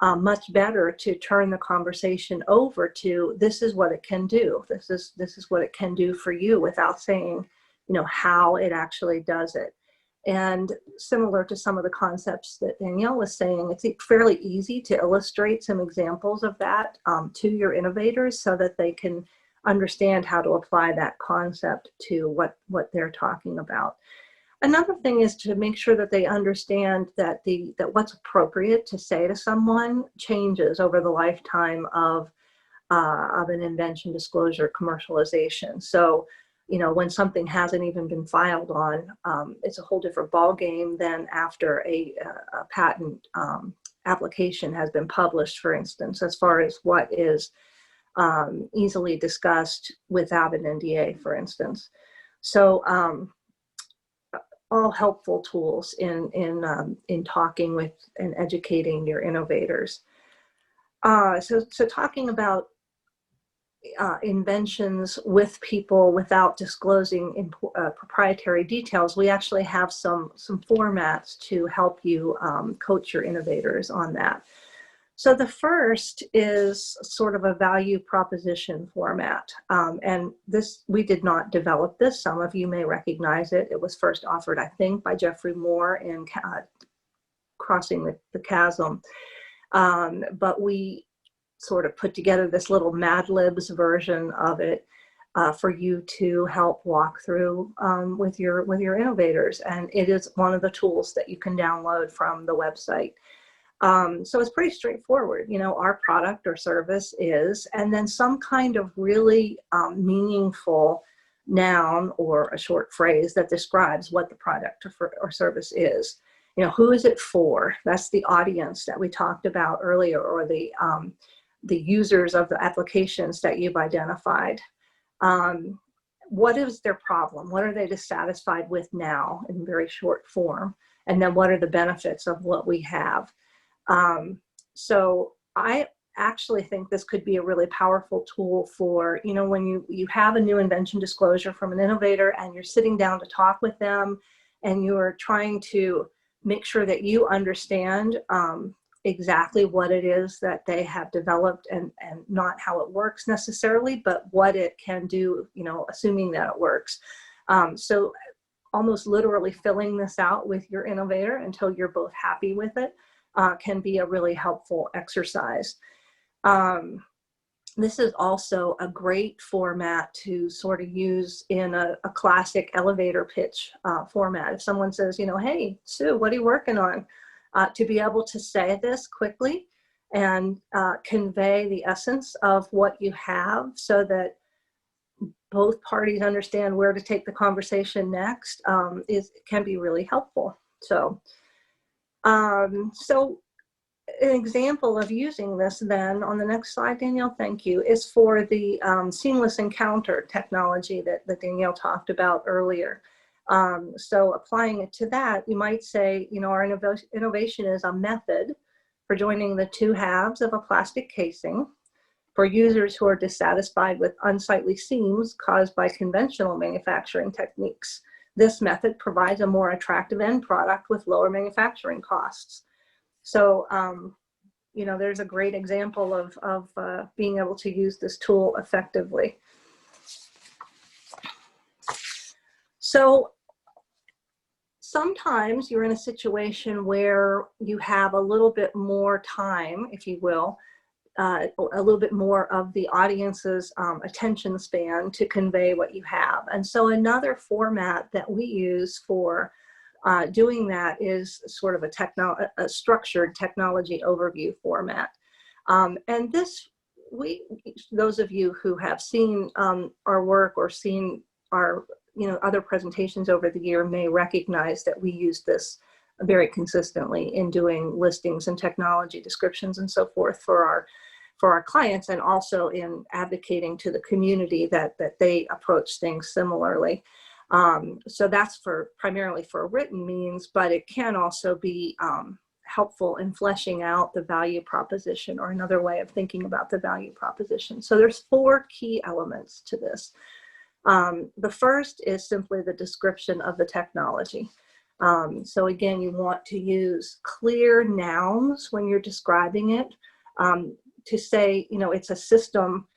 Much better to turn the conversation over to, this is what it can do. This is what it can do for you, without saying, how it actually does it. And similar to some of the concepts that Danielle was saying, it's fairly easy to illustrate some examples of that to your innovators so that they can understand how to apply that concept to what they're talking about. Another thing is to make sure that they understand that what's appropriate to say to someone changes over the lifetime of an invention disclosure commercialization. So, when something hasn't even been filed on, it's a whole different ballgame than after a patent application has been published, for instance, as far as what is easily discussed without an NDA, for instance. So all helpful tools in talking with and educating your innovators. So talking about inventions with people without disclosing proprietary details, we actually have some formats to help you coach your innovators on that. So the first is sort of a value proposition format. And this, we did not develop this. Some of you may recognize it. It was first offered, I think, by Jeffrey Moore in Crossing the Chasm. But we sort of put together this little Mad Libs version of it for you to help walk through with your innovators. And it is one of the tools that you can download from the website. So it's pretty straightforward. Our product or service is, and then some kind of really meaningful noun or a short phrase that describes what the product or service is. Who is it for? That's the audience that we talked about earlier, or the users of the applications that you've identified. What is their problem? What are they dissatisfied with now, in very short form? And then what are the benefits of what we have? So I actually think this could be a really powerful tool for, when you have a new invention disclosure from an innovator and you're sitting down to talk with them, and you're trying to make sure that you understand exactly what it is that they have developed, and not how it works necessarily, but what it can do, assuming that it works. So almost literally filling this out with your innovator until you're both happy with it can be a really helpful exercise. This is also a great format to sort of use in a classic elevator pitch format. If someone says, hey, Sue, what are you working on? To be able to say this quickly and convey the essence of what you have so that both parties understand where to take the conversation next can be really helpful. So an example of using this then on the next slide, Danielle, thank you, is for the seamless encounter technology that Danielle talked about earlier. So applying it to that, you might say, our innovation is a method for joining the two halves of a plastic casing for users who are dissatisfied with unsightly seams caused by conventional manufacturing techniques. This method provides a more attractive end product with lower manufacturing costs. So, there's a great example of being able to use this tool effectively. So sometimes you're in a situation where you have a little bit more time, if you will, a little bit more of the audience's attention span to convey what you have. And so another format that we use for doing that is sort of a structured technology overview format. And this, those of you who have seen our work or seen our other presentations over the year may recognize that we use this very consistently in doing listings and technology descriptions and so forth for our clients, and also in advocating to the community that they approach things similarly. So that's primarily for written means, but it can also be helpful in fleshing out the value proposition, or another way of thinking about the value proposition. So there's 4 key elements to this. The first is simply the description of the technology. So again, you want to use clear nouns when you're describing it. To say, it's a system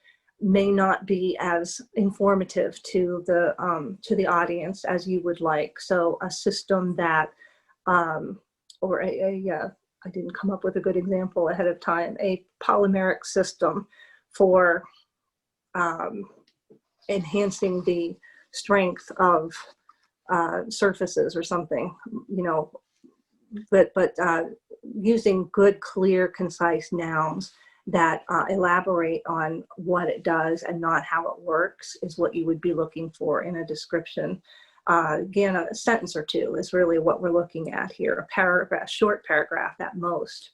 may not be as informative to the audience as you would like. So a system that, or I didn't come up with a good example ahead of time, a polymeric system for enhancing the strength of surfaces or something, but using good, clear, concise nouns that elaborate on what it does and not how it works is what you would be looking for in a description. Again, a sentence or two is really what we're looking at here, a paragraph, short paragraph at most.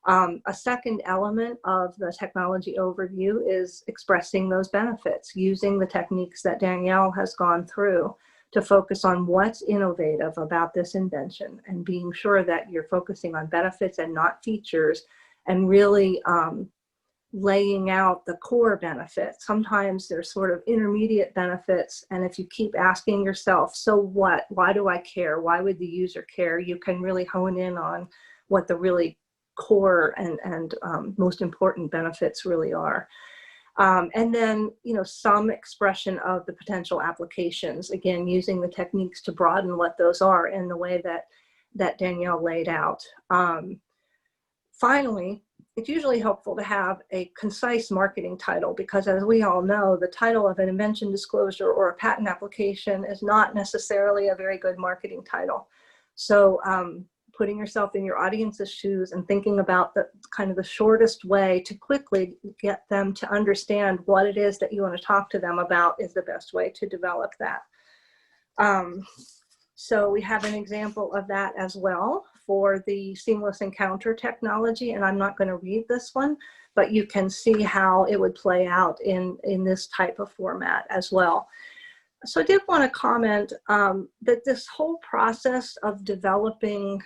A second element of the technology overview is expressing those benefits, using the techniques that Danielle has gone through to focus on what's innovative about this invention, and being sure that you're focusing on benefits and not features, and really laying out the core benefits. Sometimes there's sort of intermediate benefits, and if you keep asking yourself, so what? Why do I care? Why would the user care? You can really hone in on what the really core and most important benefits really are. And then, some expression of the potential applications, again, using the techniques to broaden what those are in the way that Danielle laid out. Finally, it's usually helpful to have a concise marketing title, because as we all know, the title of an invention disclosure or a patent application is not necessarily a very good marketing title. So putting yourself in your audience's shoes and thinking about the kind of the shortest way to quickly get them to understand what it is that you want to talk to them about is the best way to develop that. So we have an example of that as well for the seamless encounter technology, and I'm not going to read this one, but you can see how it would play out in this type of format as well. So I did want to comment that this whole process of developing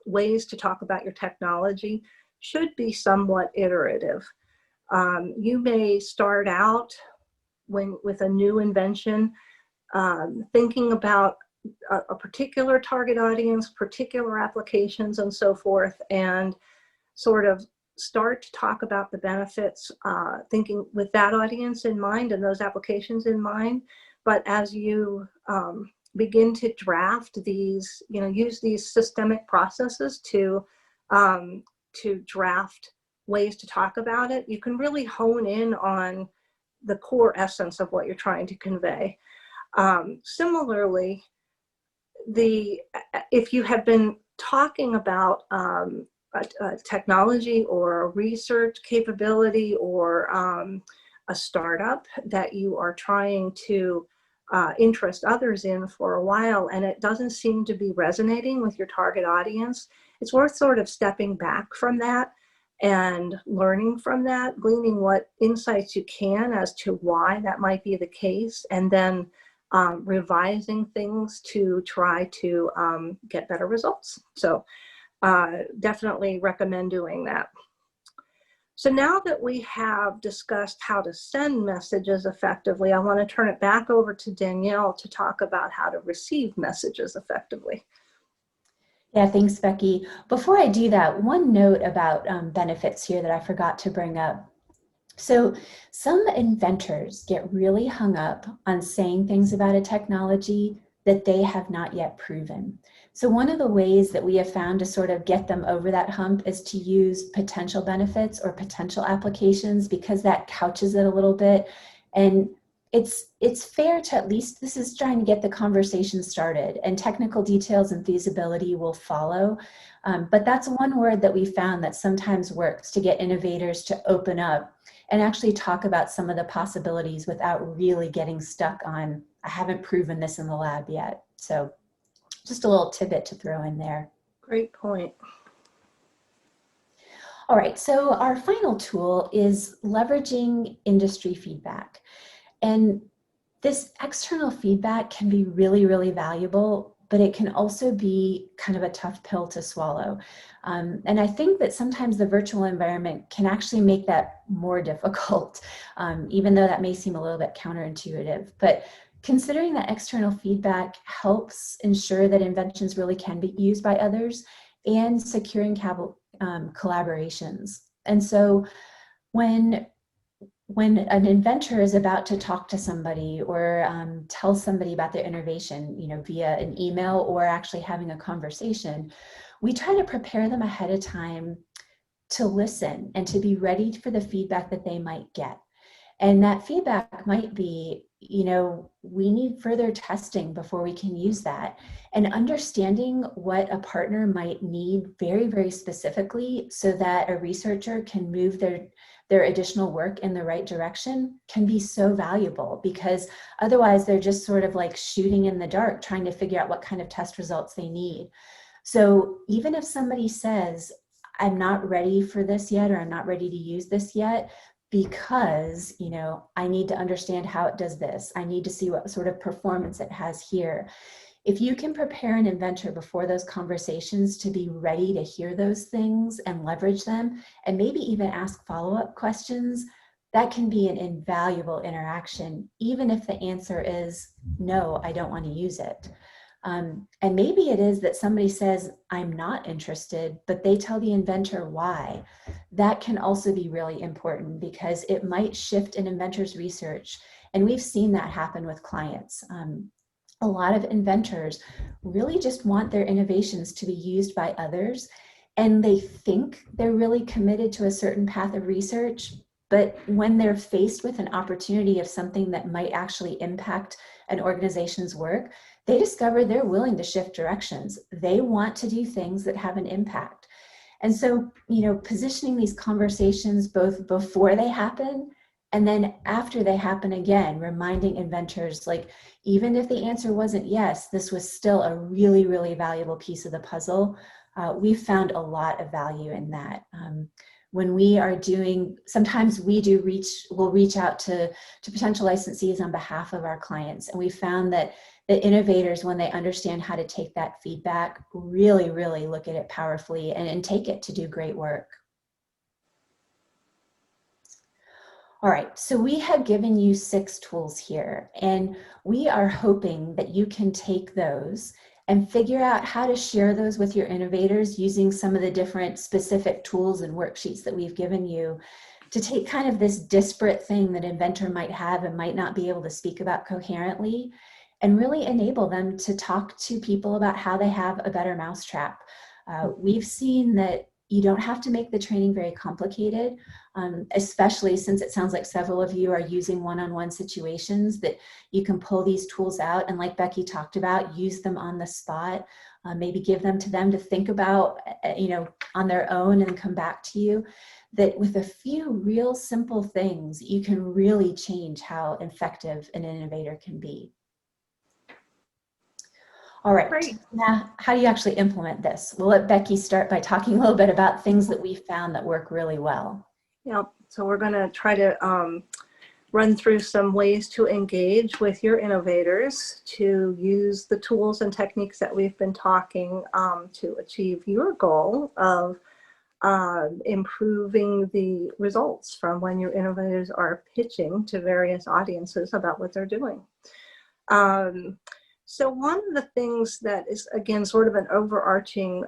ways to talk about your technology should be somewhat iterative. You may start out with a new invention thinking about a particular target audience, particular applications, and so forth, and sort of start to talk about the benefits, thinking with that audience in mind and those applications in mind. But as you begin to draft these, use these systemic processes to draft ways to talk about it, you can really hone in on the core essence of what you're trying to convey. Similarly, if you have been talking about a technology or a research capability or a startup that you are trying to interest others in for a while, and it doesn't seem to be resonating with your target audience, it's worth sort of stepping back from that and learning from that, gleaning what insights you can as to why that might be the case, and then revising things to try to get better results. So definitely recommend doing that. So now that we have discussed how to send messages effectively, I want to turn it back over to Danielle to talk about how to receive messages effectively.
Yeah, thanks, Becky. Before I do that, one note about benefits here that I forgot to bring up. So some inventors get really hung up on saying things about a technology that they have not yet proven. So one of the ways that we have found to sort of get them over that hump is to use potential benefits or potential applications, because that couches it a little bit. And it's fair to, at least this is trying to get the conversation started, and technical details and feasibility will follow. But that's one word that we found that sometimes works to get innovators to open up and actually talk about some of the possibilities without really getting stuck on, I haven't proven this in the lab yet. So just a little tidbit to throw in there.
Great point.
All right, so our final tool is leveraging industry feedback. And this external feedback can be really, really valuable, but it can also be kind of a tough pill to swallow. And I think that sometimes the virtual environment can actually make that more difficult, even though that may seem a little bit counterintuitive. But considering that external feedback helps ensure that inventions really can be used by others, and securing collaborations. And so when an inventor is about to talk to somebody or tell somebody about their innovation, via an email or actually having a conversation, we try to prepare them ahead of time to listen and to be ready for the feedback that they might get. And that feedback might be, we need further testing before we can use that. And understanding what a partner might need very, very specifically so that a researcher can move their additional work in the right direction can be so valuable, because otherwise they're just sort of like shooting in the dark, trying to figure out what kind of test results they need. So even if somebody says, I'm not ready for this yet, or I'm not ready to use this yet, because, I need to understand how it does this, I need to see what sort of performance it has here. If you can prepare an inventor before those conversations to be ready to hear those things and leverage them, and maybe even ask follow-up questions, that can be an invaluable interaction, even if the answer is, no, I don't want to use it. And maybe it is that somebody says, I'm not interested, but they tell the inventor why. That can also be really important, because it might shift an inventor's research. And we've seen that happen with clients. A lot of inventors really just want their innovations to be used by others, and they think they're really committed to a certain path of research. But when they're faced with an opportunity of something that might actually impact an organization's work, they discover they're willing to shift directions. They want to do things that have an impact. And so, positioning these conversations both before they happen and then after they happen again, reminding inventors, like, even if the answer wasn't yes, this was still a really, really valuable piece of the puzzle. We've found a lot of value in that. When we are doing, sometimes we'll reach out to potential licensees on behalf of our clients. And we found that the innovators, when they understand how to take that feedback, really, really look at it powerfully and take it to do great work. All right, so we have given you 6 tools here, and we are hoping that you can take those and figure out how to share those with your innovators using some of the different specific tools and worksheets that we've given you to take kind of this disparate thing that inventor might have and might not be able to speak about coherently and really enable them to talk to people about how they have a better mousetrap. We've seen that you don't have to make the training very complicated, especially since it sounds like several of you are using one-on-one situations, that you can pull these tools out and, like Becky talked about, use them on the spot, maybe give them to them to think about, on their own and come back to you. That with a few real simple things, you can really change how effective an innovator can be. All right,
Great.
now how do you actually implement this? We'll let Becky start by talking a little bit about things that we found that work really well.
Yeah, so we're going to try to run through some ways to engage with your innovators, to use the tools and techniques that we've been talking to achieve your goal of improving the results from when your innovators are pitching to various audiences about what they're doing. So one of the things that is, again, sort of an overarching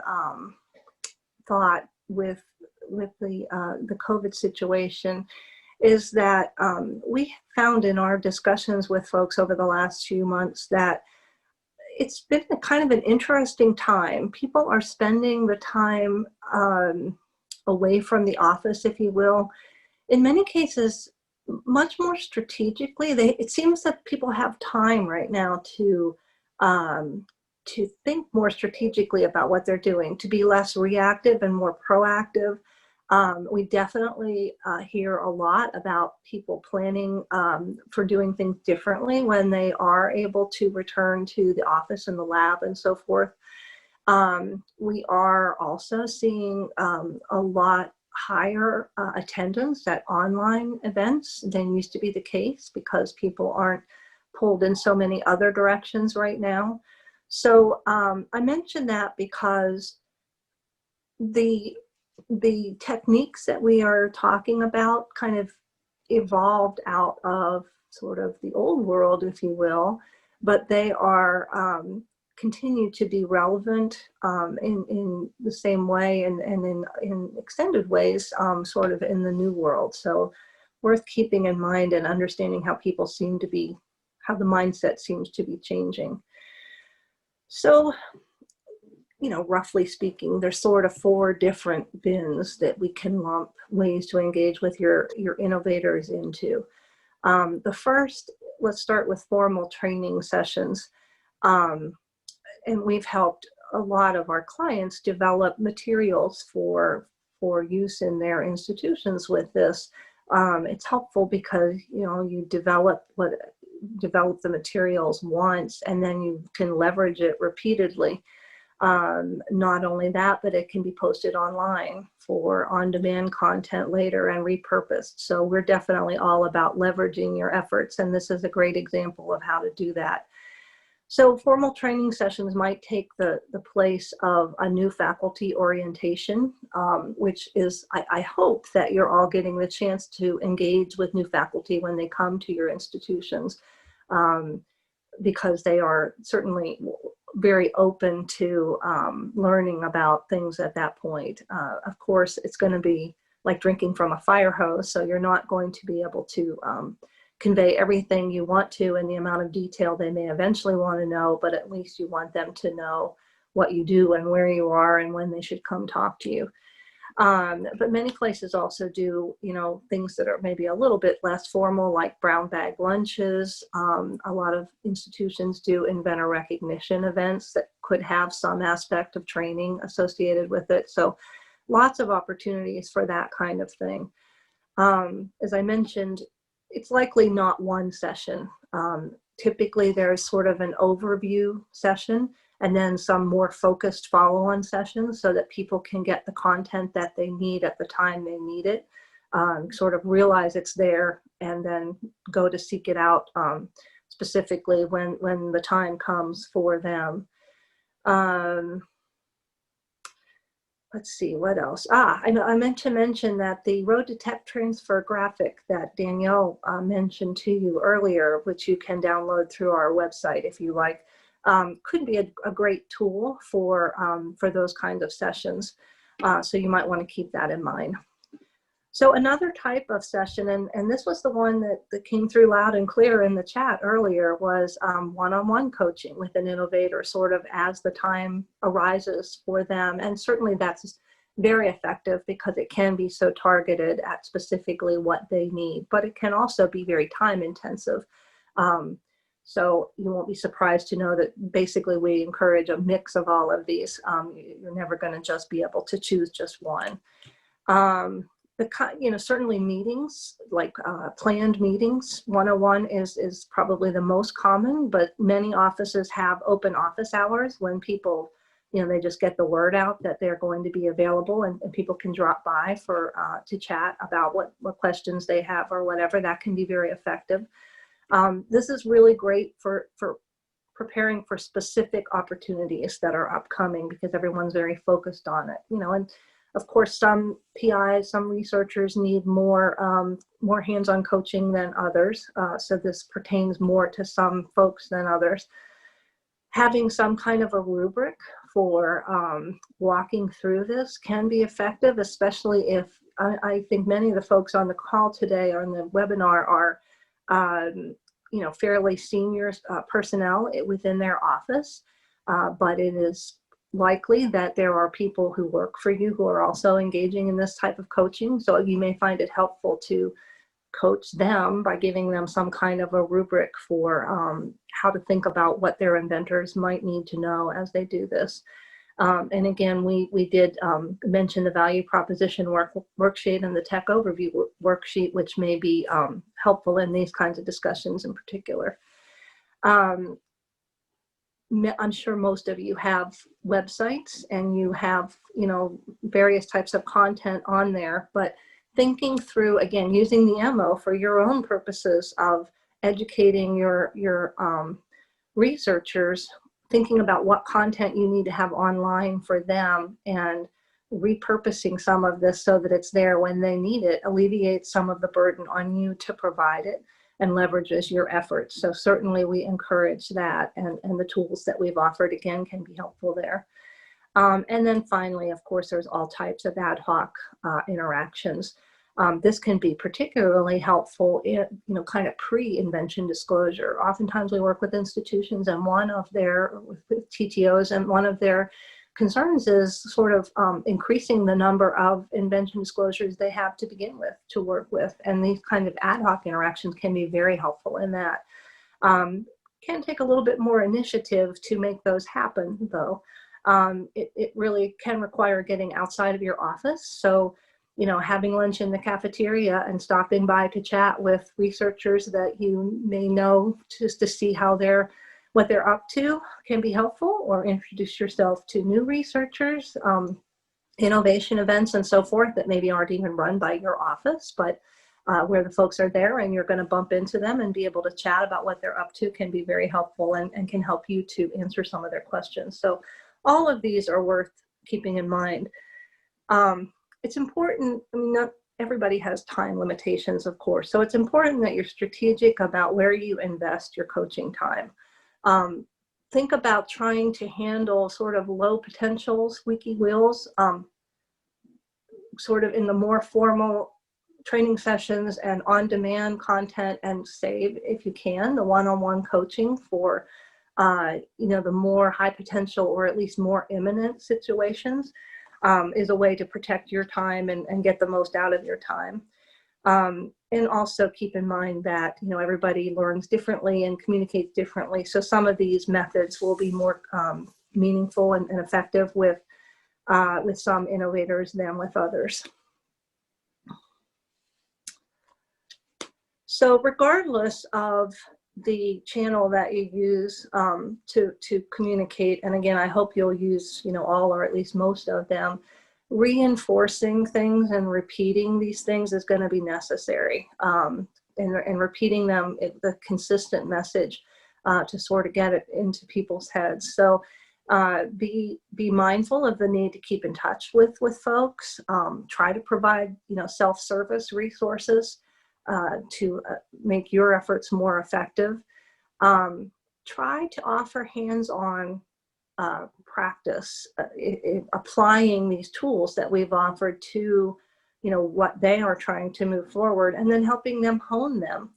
thought with the COVID situation is that we found in our discussions with folks over the last few months that it's been a kind of an interesting time. People are spending the time away from the office, if you will, in many cases much more strategically. It seems that people have time right now to think more strategically about what they're doing, to be less reactive and more proactive. We definitely hear a lot about people planning for doing things differently when they are able to return to the office and the lab and so forth. We are also seeing a lot higher attendance at online events than used to be the case because people aren't pulled in so many other directions right now. So I mention that because the techniques that we are talking about kind of evolved out of sort of the old world, if you will, but they are continue to be relevant in the same way and in extended ways, sort of in the new world. So worth keeping in mind and understanding how people seem to be, how the mindset seems to be changing. So, roughly speaking, there's sort of 4 different bins that we can lump ways to engage with your innovators into. The first, let's start with formal training sessions. And we've helped a lot of our clients develop materials for use in their institutions with this. It's helpful because, you develop the materials once and then you can leverage it repeatedly. Not only that, but it can be posted online for on-demand content later and repurposed. So we're definitely all about leveraging your efforts, and this is a great example of how to do that. So formal training sessions might take the place of a new faculty orientation, which is, I hope that you're all getting the chance to engage with new faculty when they come to your institutions, because they are certainly very open to learning about things at that point. Of course, it's going to be like drinking from a fire hose, so you're not going to be able to convey everything you want to in the amount of detail they may eventually want to know, but at least you want them to know what you do and where you are and when they should come talk to you. But many places also do, things that are maybe a little bit less formal, like brown bag lunches. A lot of institutions do inventor recognition events that could have some aspect of training associated with it. So lots of opportunities for that kind of thing. As I mentioned, it's likely not one session. Typically there's sort of an overview session and then some more focused follow-on sessions so that people can get the content that they need at the time they need it, sort of realize it's there and then go to seek it out specifically when the time comes for them. let's see, what else? I meant to mention that the Road to Tech Transfer graphic that Danielle mentioned to you earlier, which you can download through our website if you like, could be a great tool for those kinds of sessions. So you might want to keep that in mind. So another type of session, and this was the one that came through loud and clear in the chat earlier, was one-on-one coaching with an innovator, sort of as the time arises for them. And certainly that's very effective because it can be so targeted at specifically what they need, but it can also be very time intensive. So you won't be surprised to know that basically we encourage a mix of all of these. You're never going to just be able to choose just one. Certainly meetings, like planned meetings, one-on-one is probably the most common, but many offices have open office hours when people, they just get the word out that they're going to be available, and people can drop by to chat about what questions they have or whatever. That can be very effective. This is really great for preparing for specific opportunities that are upcoming because everyone's very focused on it, and of course, some PIs, some researchers need more hands-on coaching than others. So this pertains more to some folks than others. Having some kind of a rubric for walking through this can be effective, especially if I think many of the folks on the call today or on the webinar are, fairly senior personnel within their office, but it is likely that there are people who work for you who are also engaging in this type of coaching. So you may find it helpful to coach them by giving them some kind of a rubric for how to think about what their inventors might need to know as they do this. And again, we did mention the value proposition worksheet and the tech overview worksheet, which may be helpful in these kinds of discussions in particular. I'm sure most of you have websites and you have, various types of content on there, but thinking through, again, using the MO for your own purposes of educating your researchers, thinking about what content you need to have online for them and repurposing some of this so that it's there when they need it, alleviates some of the burden on you to provide it and leverages your efforts. So certainly we encourage that, and the tools that we've offered, again, can be helpful there. And then finally, of course, there's all types of ad hoc interactions. This can be particularly helpful in, kind of pre-invention disclosure. Oftentimes we work with institutions and with TTOs, and one of their concerns is sort of increasing the number of invention disclosures they have to begin with, to work with. And these kind of ad hoc interactions can be very helpful in that. Can take a little bit more initiative to make those happen, though. It really can require getting outside of your office. So, having lunch in the cafeteria and stopping by to chat with researchers that you may know just to see what they're up to can be helpful, or introduce yourself to new researchers, innovation events and so forth that maybe aren't even run by your office, but where the folks are there and you're going to bump into them and be able to chat about what they're up to can be very helpful and can help you to answer some of their questions. So all of these are worth keeping in mind. It's important, not everybody has time limitations, of course, so it's important that you're strategic about where you invest your coaching time. Think about trying to handle sort of low potential squeaky wheels, sort of in the more formal training sessions and on-demand content, and save, if you can, the one-on-one coaching for, the more high potential or at least more imminent situations, is a way to protect your time and get the most out of your time. And also keep in mind that, everybody learns differently and communicates differently. So some of these methods will be more meaningful and effective with some innovators than with others. So regardless of the channel that you use to communicate, and again, I hope you'll use, all or at least most of them, reinforcing things and repeating these things is going to be necessary, and repeating them, the consistent message to sort of get it into people's heads. So Be mindful of the need to keep in touch with folks. Try to provide, self-service resources to make your efforts more effective. Try to offer hands-on practice, applying these tools that we've offered to, what they are trying to move forward, and then helping them hone them.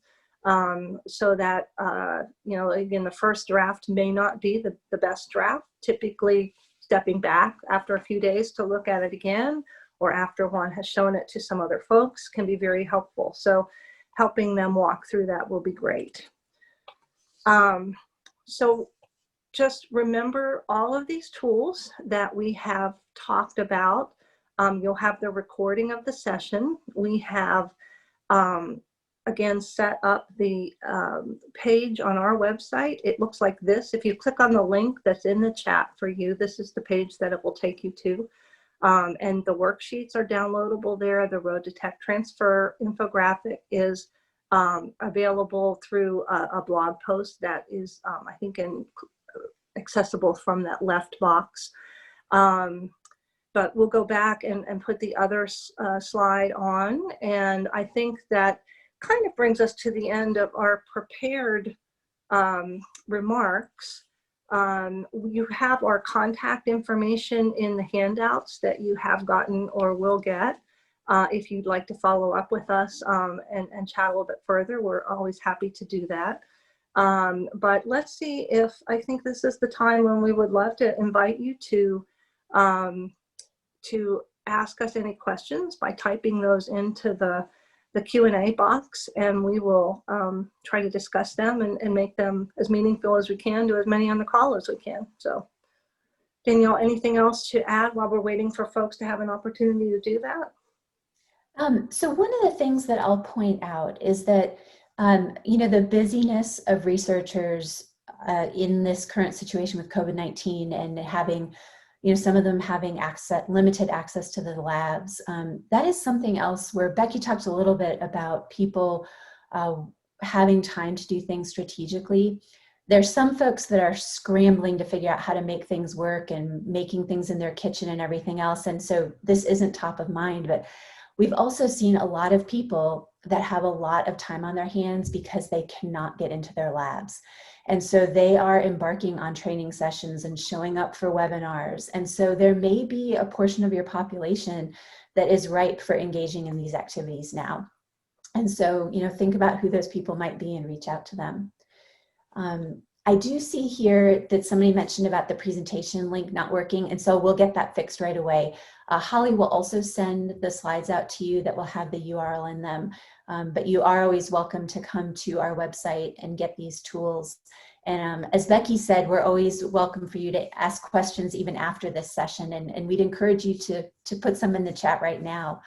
So that, again, the first draft may not be the best draft. Typically, stepping back after a few days to look at it again, or after one has shown it to some other folks, can be very helpful. So helping them walk through that will be great. So just remember all of these tools that we have talked about. You'll have the recording of the session. We have, again, set up the page on our website. It looks like this. If you click on the link that's in the chat for you, this is the page that it will take you to. And the worksheets are downloadable there. The Road to Tech Transfer infographic is available through a blog post that is, I think, accessible from that left box. But we'll go back and put the other slide on. And I think that kind of brings us to the end of our prepared remarks. You have our contact information in the handouts that you have gotten or will get. If you'd like to follow up with us and chat a little bit further, we're always happy to do that. But let's see if, I think this is the time when we would love to invite you to ask us any questions by typing those into the Q&A box, and we will try to discuss them and make them as meaningful as we can to as many on the call as we can. So Danielle, anything else to add while we're waiting for folks to have an opportunity to do that?
So one of the things that I'll point out is that, the busyness of researchers in this current situation with COVID-19 and having, some of them having limited access to the labs. That is something else where Becky talked a little bit about people having time to do things strategically. There's some folks that are scrambling to figure out how to make things work and making things in their kitchen and everything else. And so this isn't top of mind, but we've also seen a lot of people that have a lot of time on their hands because they cannot get into their labs. And so they are embarking on training sessions and showing up for webinars. And so there may be a portion of your population that is ripe for engaging in these activities now. And so, think about who those people might be and reach out to them. I do see here that somebody mentioned about the presentation link not working, and so we'll get that fixed right away. Holly will also send the slides out to you that will have the URL in them, but you are always welcome to come to our website and get these tools. And as Becky said, we're always welcome for you to ask questions even after this session, and we'd encourage you to put some in the chat right now.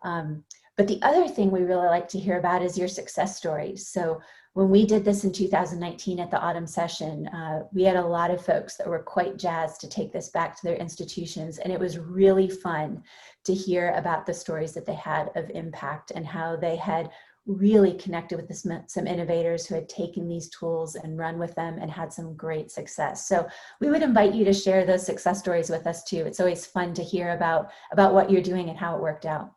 But the other thing we really like to hear about is your success stories. So when we did this in 2019 at the autumn session, we had a lot of folks that were quite jazzed to take this back to their institutions. And it was really fun to hear about the stories that they had of impact and how they had really connected with some innovators who had taken these tools and run with them and had some great success. So we would invite you to share those success stories with us too. It's always fun to hear about what you're doing and how it worked out.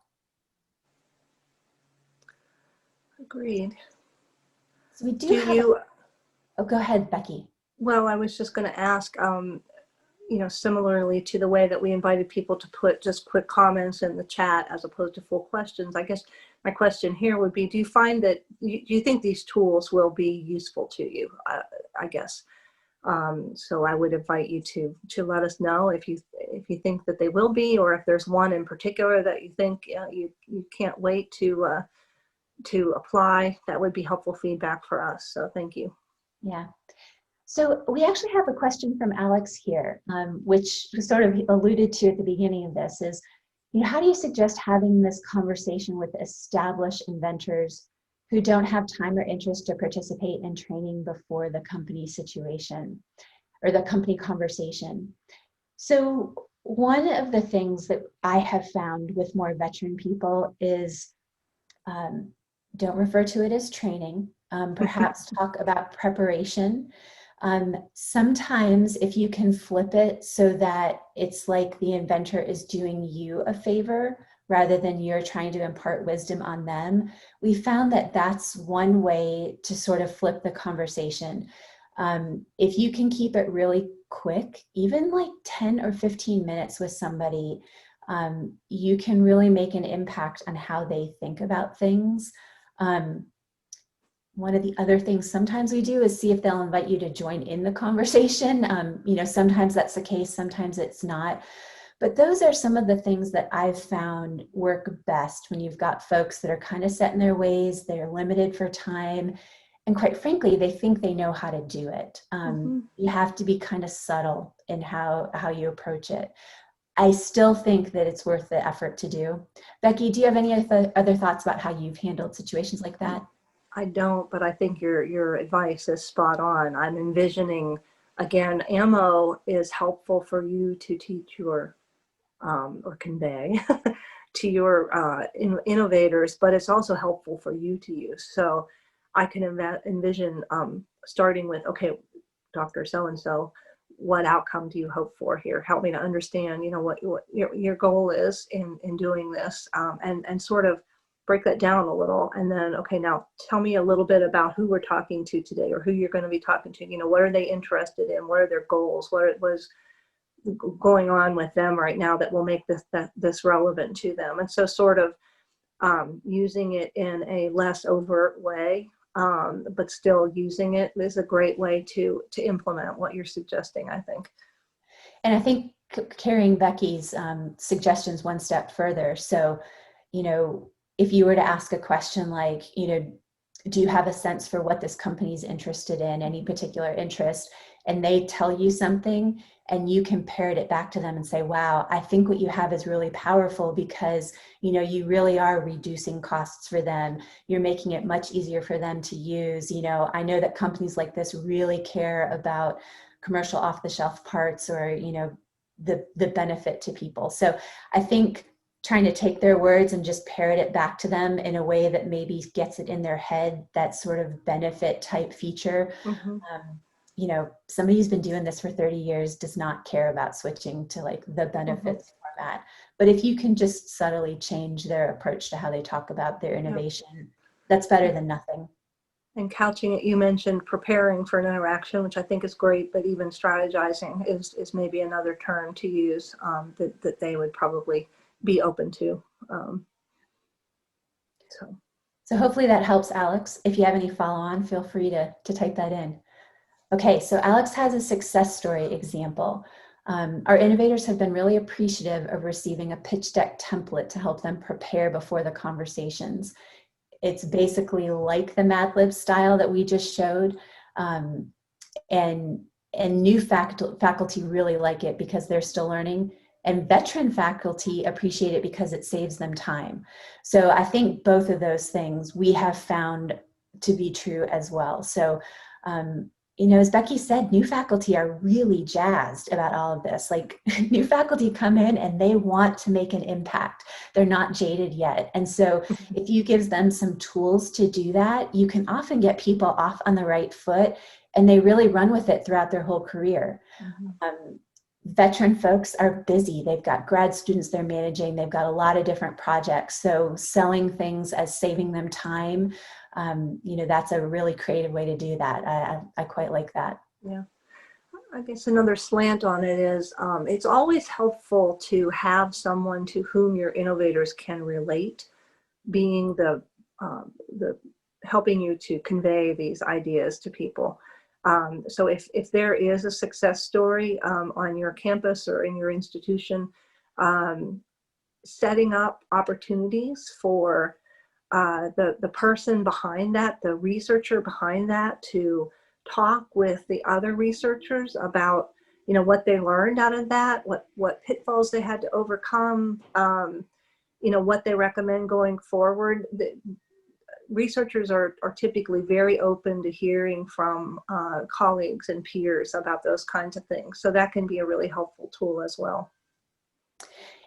Agreed.
So we do oh, go ahead, Becky.
Well, I was just going to ask, similarly to the way that we invited people to put just quick comments in the chat as opposed to full questions, I guess my question here would be, do you find that, do you think these tools will be useful to you, I guess? So I would invite you to let us know if you think that they will be, or if there's one in particular that you think you can't wait to apply. That would be helpful feedback for us. So thank you.
Yeah. So we actually have a question from Alex here, which was sort of alluded to at the beginning of this is, how do you suggest having this conversation with established inventors who don't have time or interest to participate in training before the company situation or the company conversation? So one of the things that I have found with more veteran people is don't refer to it as training. Perhaps talk about preparation. Sometimes if you can flip it so that it's like the inventor is doing you a favor rather than you're trying to impart wisdom on them, we found that that's one way to sort of flip the conversation. If you can keep it really quick, even like 10 or 15 minutes with somebody, you can really make an impact on how they think about things. One of the other things sometimes we do is see if they'll invite you to join in the conversation. Sometimes that's the case, sometimes it's not. But those are some of the things that I've found work best when you've got folks that are kind of set in their ways, they're limited for time, and quite frankly, they think they know how to do it. You have to be kind of subtle in how you approach it. I still think that it's worth the effort to do. Becky, do you have any other thoughts about how you've handled situations like that?
I don't, but I think your advice is spot on. I'm envisioning, again, ammo is helpful for you to teach your or convey to your innovators, but it's also helpful for you to use. So I can envision starting with, okay, Dr. So-and-so, what outcome do you hope for here? Help me to understand, what your goal is in doing this, and sort of break that down a little. And then, okay, now tell me a little bit about who we're talking to today or who you're going to be talking to. What are they interested in? What are their goals? What was going on with them right now that will make this relevant to them? And so sort of using it in a less overt way, but still using it is a great way to implement what you're suggesting, I think.
And I think carrying Becky's suggestions one step further. So, if you were to ask a question like, do you have a sense for what this company's interested in, any particular interest, and they tell you something and you can parrot it back to them and say, wow, I think what you have is really powerful because, you really are reducing costs for them. You're making it much easier for them to use. I know that companies like this really care about commercial off-the-shelf parts or, the benefit to people. So I think trying to take their words and just parrot it back to them in a way that maybe gets it in their head, that sort of benefit type feature. Somebody who's been doing this for 30 years does not care about switching to like the benefits format. But if you can just subtly change their approach to how they talk about their innovation, that's better than nothing.
And couching it, you mentioned preparing for an interaction, which I think is great, but even strategizing is maybe another term to use that they would probably be open to.
So hopefully that helps, Alex. If you have any follow-on, feel free to type that in. Okay, so Alex has a success story example. Our innovators have been really appreciative of receiving a pitch deck template to help them prepare before the conversations. It's basically like the Mad Lib style that we just showed, and new faculty really like it because they're still learning, and veteran faculty appreciate it because it saves them time. So I think both of those things we have found to be true as well. So, as Becky said, new faculty are really jazzed about all of this. Like new faculty come in and they want to make an impact. They're not jaded yet. And so if you give them some tools to do that, you can often get people off on the right foot and they really run with it throughout their whole career. Veteran folks are busy. They've got grad students they're managing. They've got a lot of different projects. So selling things as saving them time, that's a really creative way to do that. I quite like that.
Yeah. I guess another slant on it is it's always helpful to have someone to whom your innovators can relate, being the helping you to convey these ideas to people. So if there is a success story on your campus or in your institution, setting up opportunities for the person behind that, the researcher behind that, to talk with the other researchers about what they learned out of that, what pitfalls they had to overcome, what they recommend going forward. Researchers are typically very open to hearing from colleagues and peers about those kinds of things. So that can be a really helpful tool as well.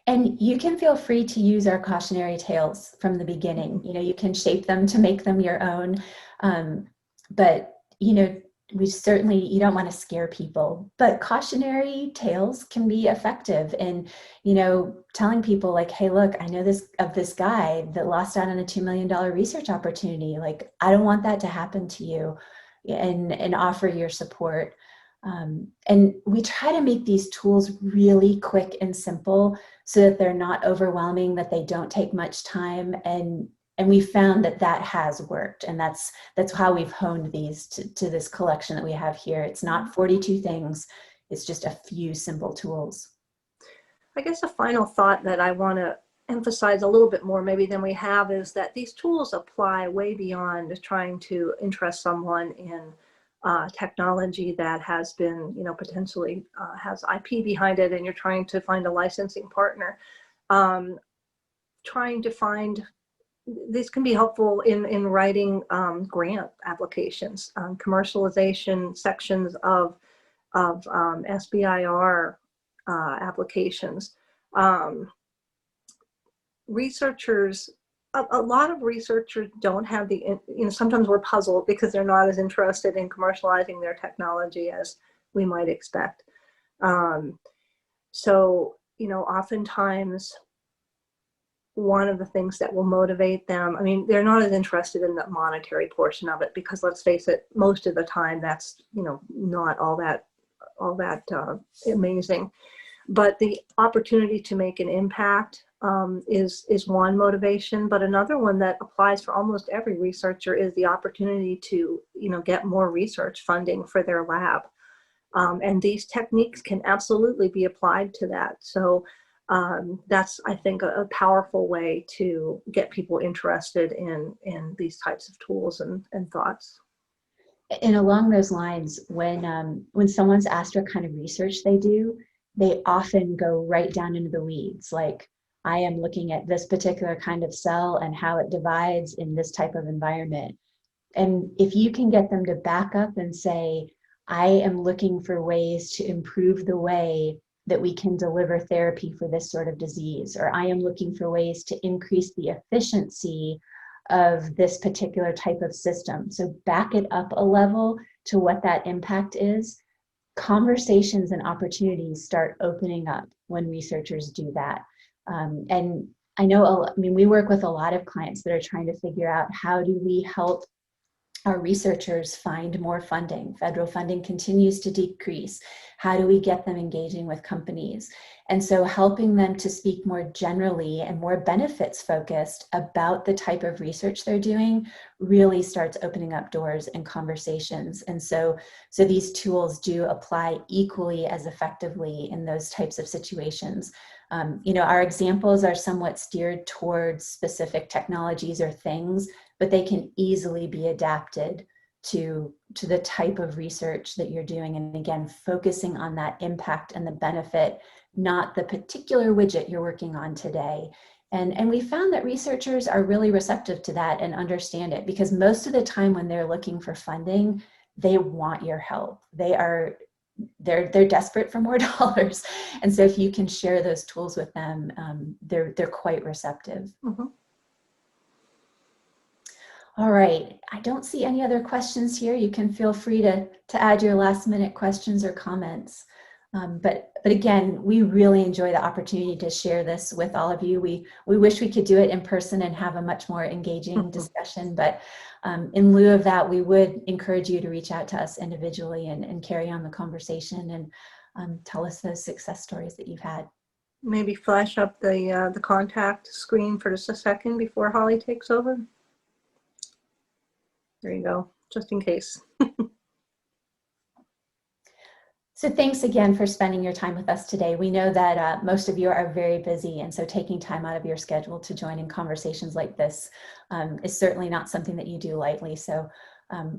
And you can feel free to use our cautionary tales from the beginning. You can shape them to make them your own. But, we certainly, you don't want to scare people, but cautionary tales can be effective in, telling people like, hey, look, I know this guy that lost out on a $2 million research opportunity. Like, I don't want that to happen to you, and offer your support. And we try to make these tools really quick and simple so that they're not overwhelming, that they don't take much time. And we found that has worked. And that's how we've honed these to this collection that we have here. It's not 42 things. It's just a few simple tools.
I guess a final thought that I want to emphasize a little bit more maybe than we have is that these tools apply way beyond trying to interest someone in technology that has been, potentially has IP behind it, and you're trying to find a licensing partner. Trying to find, this can be helpful in writing grant applications, commercialization sections of SBIR applications. Researchers, a lot of researchers don't have sometimes we're puzzled because they're not as interested in commercializing their technology as we might expect. So, oftentimes one of the things that will motivate them, they're not as interested in the monetary portion of it, because let's face it, most of the time that's, not all that amazing. But the opportunity to make an impact is one motivation. But another one that applies for almost every researcher is the opportunity to, get more research funding for their lab. And these techniques can absolutely be applied to that. So that's, I think, a powerful way to get people interested in these types of tools and thoughts.
And along those lines, when someone's asked what kind of research they do, they often go right down into the weeds. Like, I am looking at this particular kind of cell and how it divides in this type of environment. And if you can get them to back up and say, I am looking for ways to improve the way that we can deliver therapy for this sort of disease, or I am looking for ways to increase the efficiency of this particular type of system. So back it up a level to what that impact is. Conversations and opportunities start opening up when researchers do that. And I know, we work with a lot of clients that are trying to figure out, how do we help our researchers find more funding? Federal funding continues to decrease. How do we get them engaging with companies? And so helping them to speak more generally and more benefits focused about the type of research they're doing really starts opening up doors and conversations. And so these tools do apply equally as effectively in those types of situations. Our examples are somewhat steered towards specific technologies or things, but they can easily be adapted to the type of research that you're doing. And again, focusing on that impact and the benefit, not the particular widget you're working on today. And we found that researchers are really receptive to that and understand it, because most of the time when they're looking for funding, they want your help. They're desperate for more dollars. And so if you can share those tools with them, they're quite receptive.
Mm-hmm.
All right, I don't see any other questions here. You can feel free to add your last minute questions or comments. But again, we really enjoy the opportunity to share this with all of you. We wish we could do it in person and have a much more engaging discussion, but in lieu of that, we would encourage you to reach out to us individually and carry on the conversation and tell us those success stories that you've had.
Maybe flash up the contact screen for just a second before Holly takes over. There you go, just in case.
So thanks again for spending your time with us today. We know that most of you are very busy, and so taking time out of your schedule to join in conversations like this is certainly not something that you do lightly. So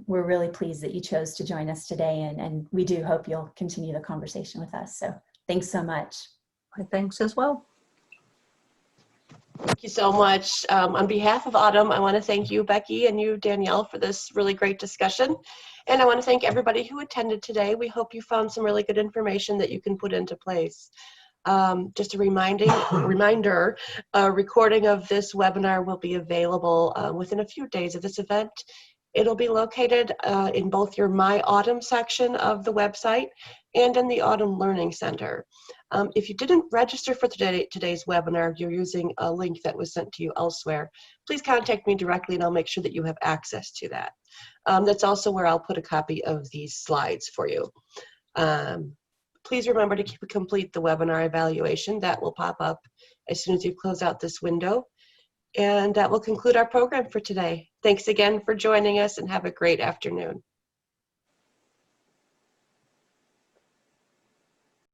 we're really pleased that you chose to join us today, and we do hope you'll continue the conversation with us. So thanks so much.
Thanks as well.
Thank you so much. On behalf of Autumn, I want to thank you, Becky, and you, Danielle, for this really great discussion. And I want to thank everybody who attended today. We hope you found some really good information that you can put into place. Just a reminder, a recording of this webinar will be available within a few days of this event It'll be located in both your My Autumn section of the website and in the Autumn Learning Center. If you didn't register for today's webinar, you're using a link that was sent to you elsewhere, please contact me directly and I'll make sure that you have access to that. That's also where I'll put a copy of these slides for you. Please remember to complete the webinar evaluation. That will pop up as soon as you close out this window. And that will conclude our program for today. Thanks again for joining us and have a great afternoon.